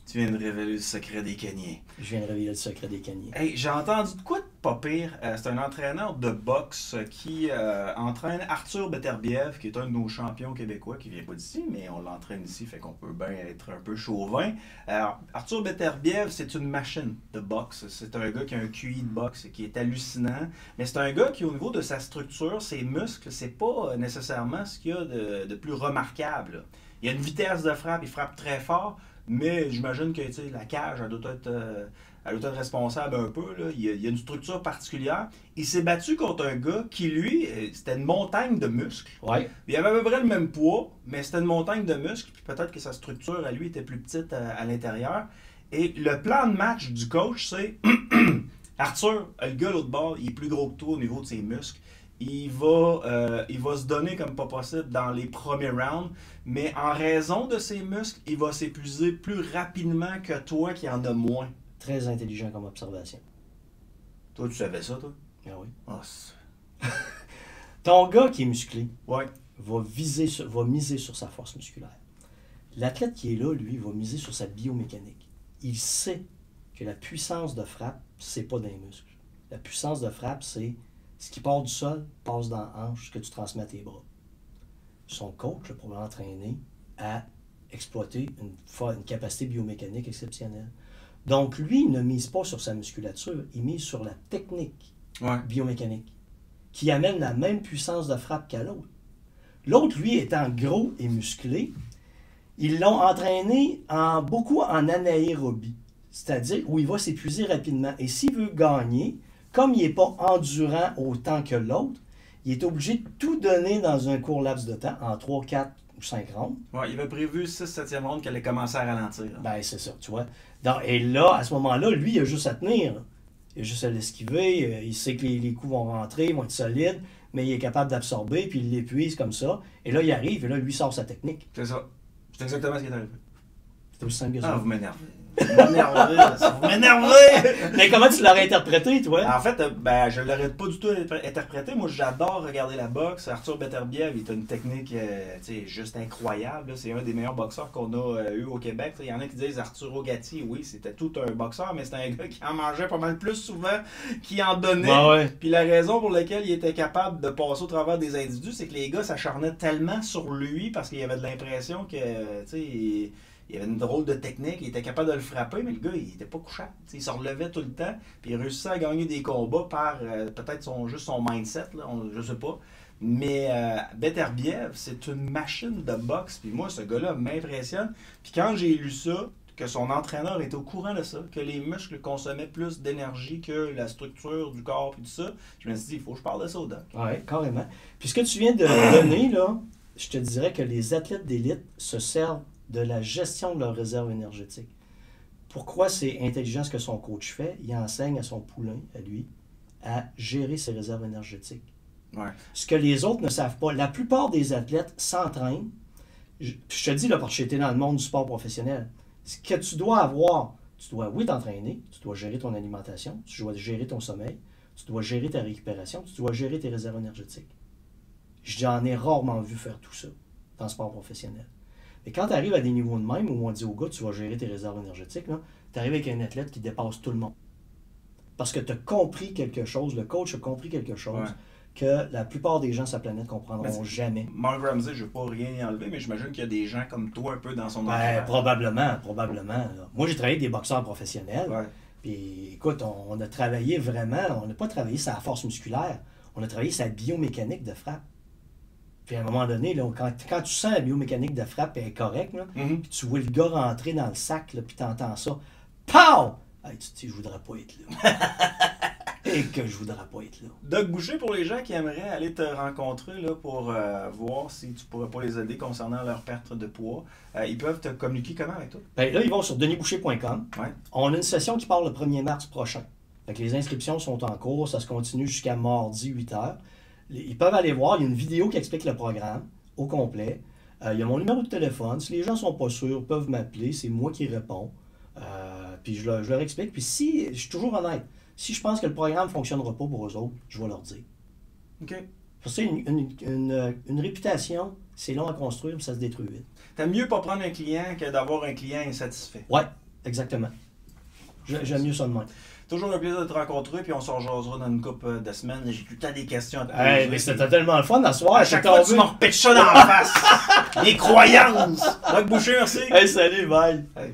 A: Tu viens de révéler le secret des Kenyans.
B: Je viens de révéler le secret des Kenyans.
A: Hey, j'ai entendu de quoi de pas pire. C'est un entraîneur de boxe qui entraîne Arthur Beterbiev, qui est un de nos champions québécois, qui vient pas d'ici, mais on l'entraîne ici, fait qu'on peut bien être un peu chauvin. Arthur Beterbiev, c'est une machine de boxe. C'est un gars qui a un QI de boxe qui est hallucinant, mais c'est un gars qui, au niveau de sa structure, ses muscles, c'est pas nécessairement ce qu'il y a de plus remarquable, là. Il y a une vitesse de frappe, il frappe très fort, mais j'imagine que la cage, elle doit être responsable un peu. Là. Il y a une structure particulière. Il s'est battu contre un gars qui, lui, c'était une montagne de muscles.
B: Ouais.
A: Il avait à peu près le même poids, mais c'était une montagne de muscles, puis peut-être que sa structure, à lui, était plus petite à l'intérieur. Et le plan de match du coach, c'est Arthur, le gars l'autre bord, il est plus gros que toi au niveau de ses muscles. Il va se donner comme pas possible dans les premiers rounds, mais en raison de ses muscles, il va s'épuiser plus rapidement que toi qui en a moins.
B: Très intelligent comme observation.
A: Toi, tu savais ça, toi?
B: Ah oui.
A: Oh,
B: Ton gars qui est musclé
A: ouais.
B: va miser sur sa force musculaire. L'athlète qui est là, lui, va miser sur sa biomécanique. Il sait que la puissance de frappe, c'est pas dans les muscles. La puissance de frappe, c'est ce qui part du sol, passe dans la hanche, ce que tu transmets à tes bras. Son coach a pour l'entraîner à exploiter une capacité biomécanique exceptionnelle. Donc, lui, il ne mise pas sur sa musculature, il mise sur la technique biomécanique, qui amène la même puissance de frappe qu'à l'autre. L'autre, lui, étant gros et musclé, Ils l'ont entraîné beaucoup en anaérobie, c'est-à-dire où il va s'épuiser rapidement. Et s'il veut gagner, comme il n'est pas endurant autant que l'autre, il est obligé de tout donner dans un court laps de temps, en 3, 4 ou 5 rounds.
A: Ouais, il avait prévu 6-7e ronde qu'elle allait commencer à ralentir.
B: Ben, c'est ça, tu vois. Et là, à ce moment-là, lui, il a juste à tenir. Il a juste à l'esquiver. Il sait que les coups vont rentrer, ils vont être solides, mais il est capable d'absorber, puis il l'épuise comme ça. Et là, il arrive, et là, lui sort sa technique.
A: C'est ça. C'est exactement ce qui est arrivé.
B: C'est aussi simple que ça.
A: Ah, vous m'énervez. Vous m'énervez, là. Vous m'énervez!
B: Mais comment tu l'aurais interprété, toi?
A: En fait, ben, je l'aurais pas du tout interprété. Moi, j'adore regarder la boxe. Arthur Beterbiev, il a une technique juste incroyable. C'est un des meilleurs boxeurs qu'on a eu au Québec. Il y en a qui disent Arturo Gatti, oui, c'était tout un boxeur, mais c'était un gars qui en mangeait pas mal plus souvent qu'il en donnait.
B: Ah ouais.
A: Puis la raison pour laquelle il était capable de passer au travers des individus, c'est que les gars s'acharnaient tellement sur lui parce qu'il y avait de l'impression que, il avait une drôle de technique, il était capable de le frapper, mais le gars, il était pas couchable. Il se relevait tout le temps, puis il réussissait à gagner des combats par peut-être juste son mindset, là, je sais pas. Mais Beterbiev, c'est une machine de boxe, puis moi, ce gars-là m'impressionne. Puis quand j'ai lu ça, que son entraîneur était au courant de ça, que les muscles consommaient plus d'énergie que la structure du corps, puis tout ça, je me suis dit, il faut que je parle de ça au doc.
B: Oui, carrément. Puis ce que tu viens de donner, là, je te dirais que les athlètes d'élite se servent de la gestion de leurs réserves énergétiques. Pourquoi c'est intelligent ce que son coach fait? Il enseigne à son poulain, à lui, à gérer ses réserves énergétiques.
A: Ouais.
B: Ce que les autres ne savent pas. La plupart des athlètes s'entraînent. Je te dis, là, parce que j'étais dans le monde du sport professionnel. Ce que tu dois avoir, tu dois, oui, t'entraîner, tu dois gérer ton alimentation, tu dois gérer ton sommeil, tu dois gérer ta récupération, tu dois gérer tes réserves énergétiques. J'en ai rarement vu faire tout ça dans le sport professionnel. Mais quand tu arrives à des niveaux de même où on dit au gars, tu vas gérer tes réserves énergétiques, tu arrives avec un athlète qui dépasse tout le monde. Parce que tu as compris quelque chose, le coach a compris quelque chose que la plupart des gens sur la planète ne comprendront jamais.
A: Mark Ramsey, je ne veux pas rien y enlever, mais j'imagine qu'il y a des gens comme toi un peu dans son
B: entourage. Probablement. Là. Moi, j'ai travaillé avec des boxeurs professionnels.
A: Ouais.
B: Puis écoute, on a travaillé vraiment, on n'a pas travaillé sur la force musculaire, on a travaillé sur la biomécanique de frappe. Puis à un moment donné, là, quand tu sens la biomécanique de frappe est correcte, puis tu vois le gars rentrer dans le sac, là, puis tu entends ça, POW! Hey, tu te dis, je voudrais pas être là. Et que je voudrais pas être là.
A: Doc Boucher, pour les gens qui aimeraient aller te rencontrer là, pour voir si tu pourrais pas les aider concernant leur perte de poids, ils peuvent te communiquer comment avec toi?
B: Ben, là, ils vont sur denisboucher.com.
A: Ouais.
B: On a une session qui part le 1er mars prochain. Fait que les inscriptions sont en cours, ça se continue jusqu'à mardi 8h. Ils peuvent aller voir, il y a une vidéo qui explique le programme au complet. Il y a mon numéro de téléphone. Si les gens ne sont pas sûrs, ils peuvent m'appeler. C'est moi qui réponds. Puis je leur explique. Puis si, je suis toujours honnête, si je pense que le programme ne fonctionnera pas pour eux autres, je vais leur dire.
A: OK.
B: Parce que une réputation, c'est long à construire, mais ça se détruit vite.
A: T'aimes mieux pas prendre un client que d'avoir un client insatisfait.
B: Oui, exactement. J'aime mieux ça de même.
A: Toujours un plaisir de te rencontrer, puis on se rejoindra dans une couple de semaines. J'ai tout le temps des questions à te
B: poser. Mais c'était tellement le fun à soir.
A: À chaque fois, tu m'en repètes ça dans la face. Les croyances. Doc Boucher, merci.
B: Hey, salut, bye.
A: Hey.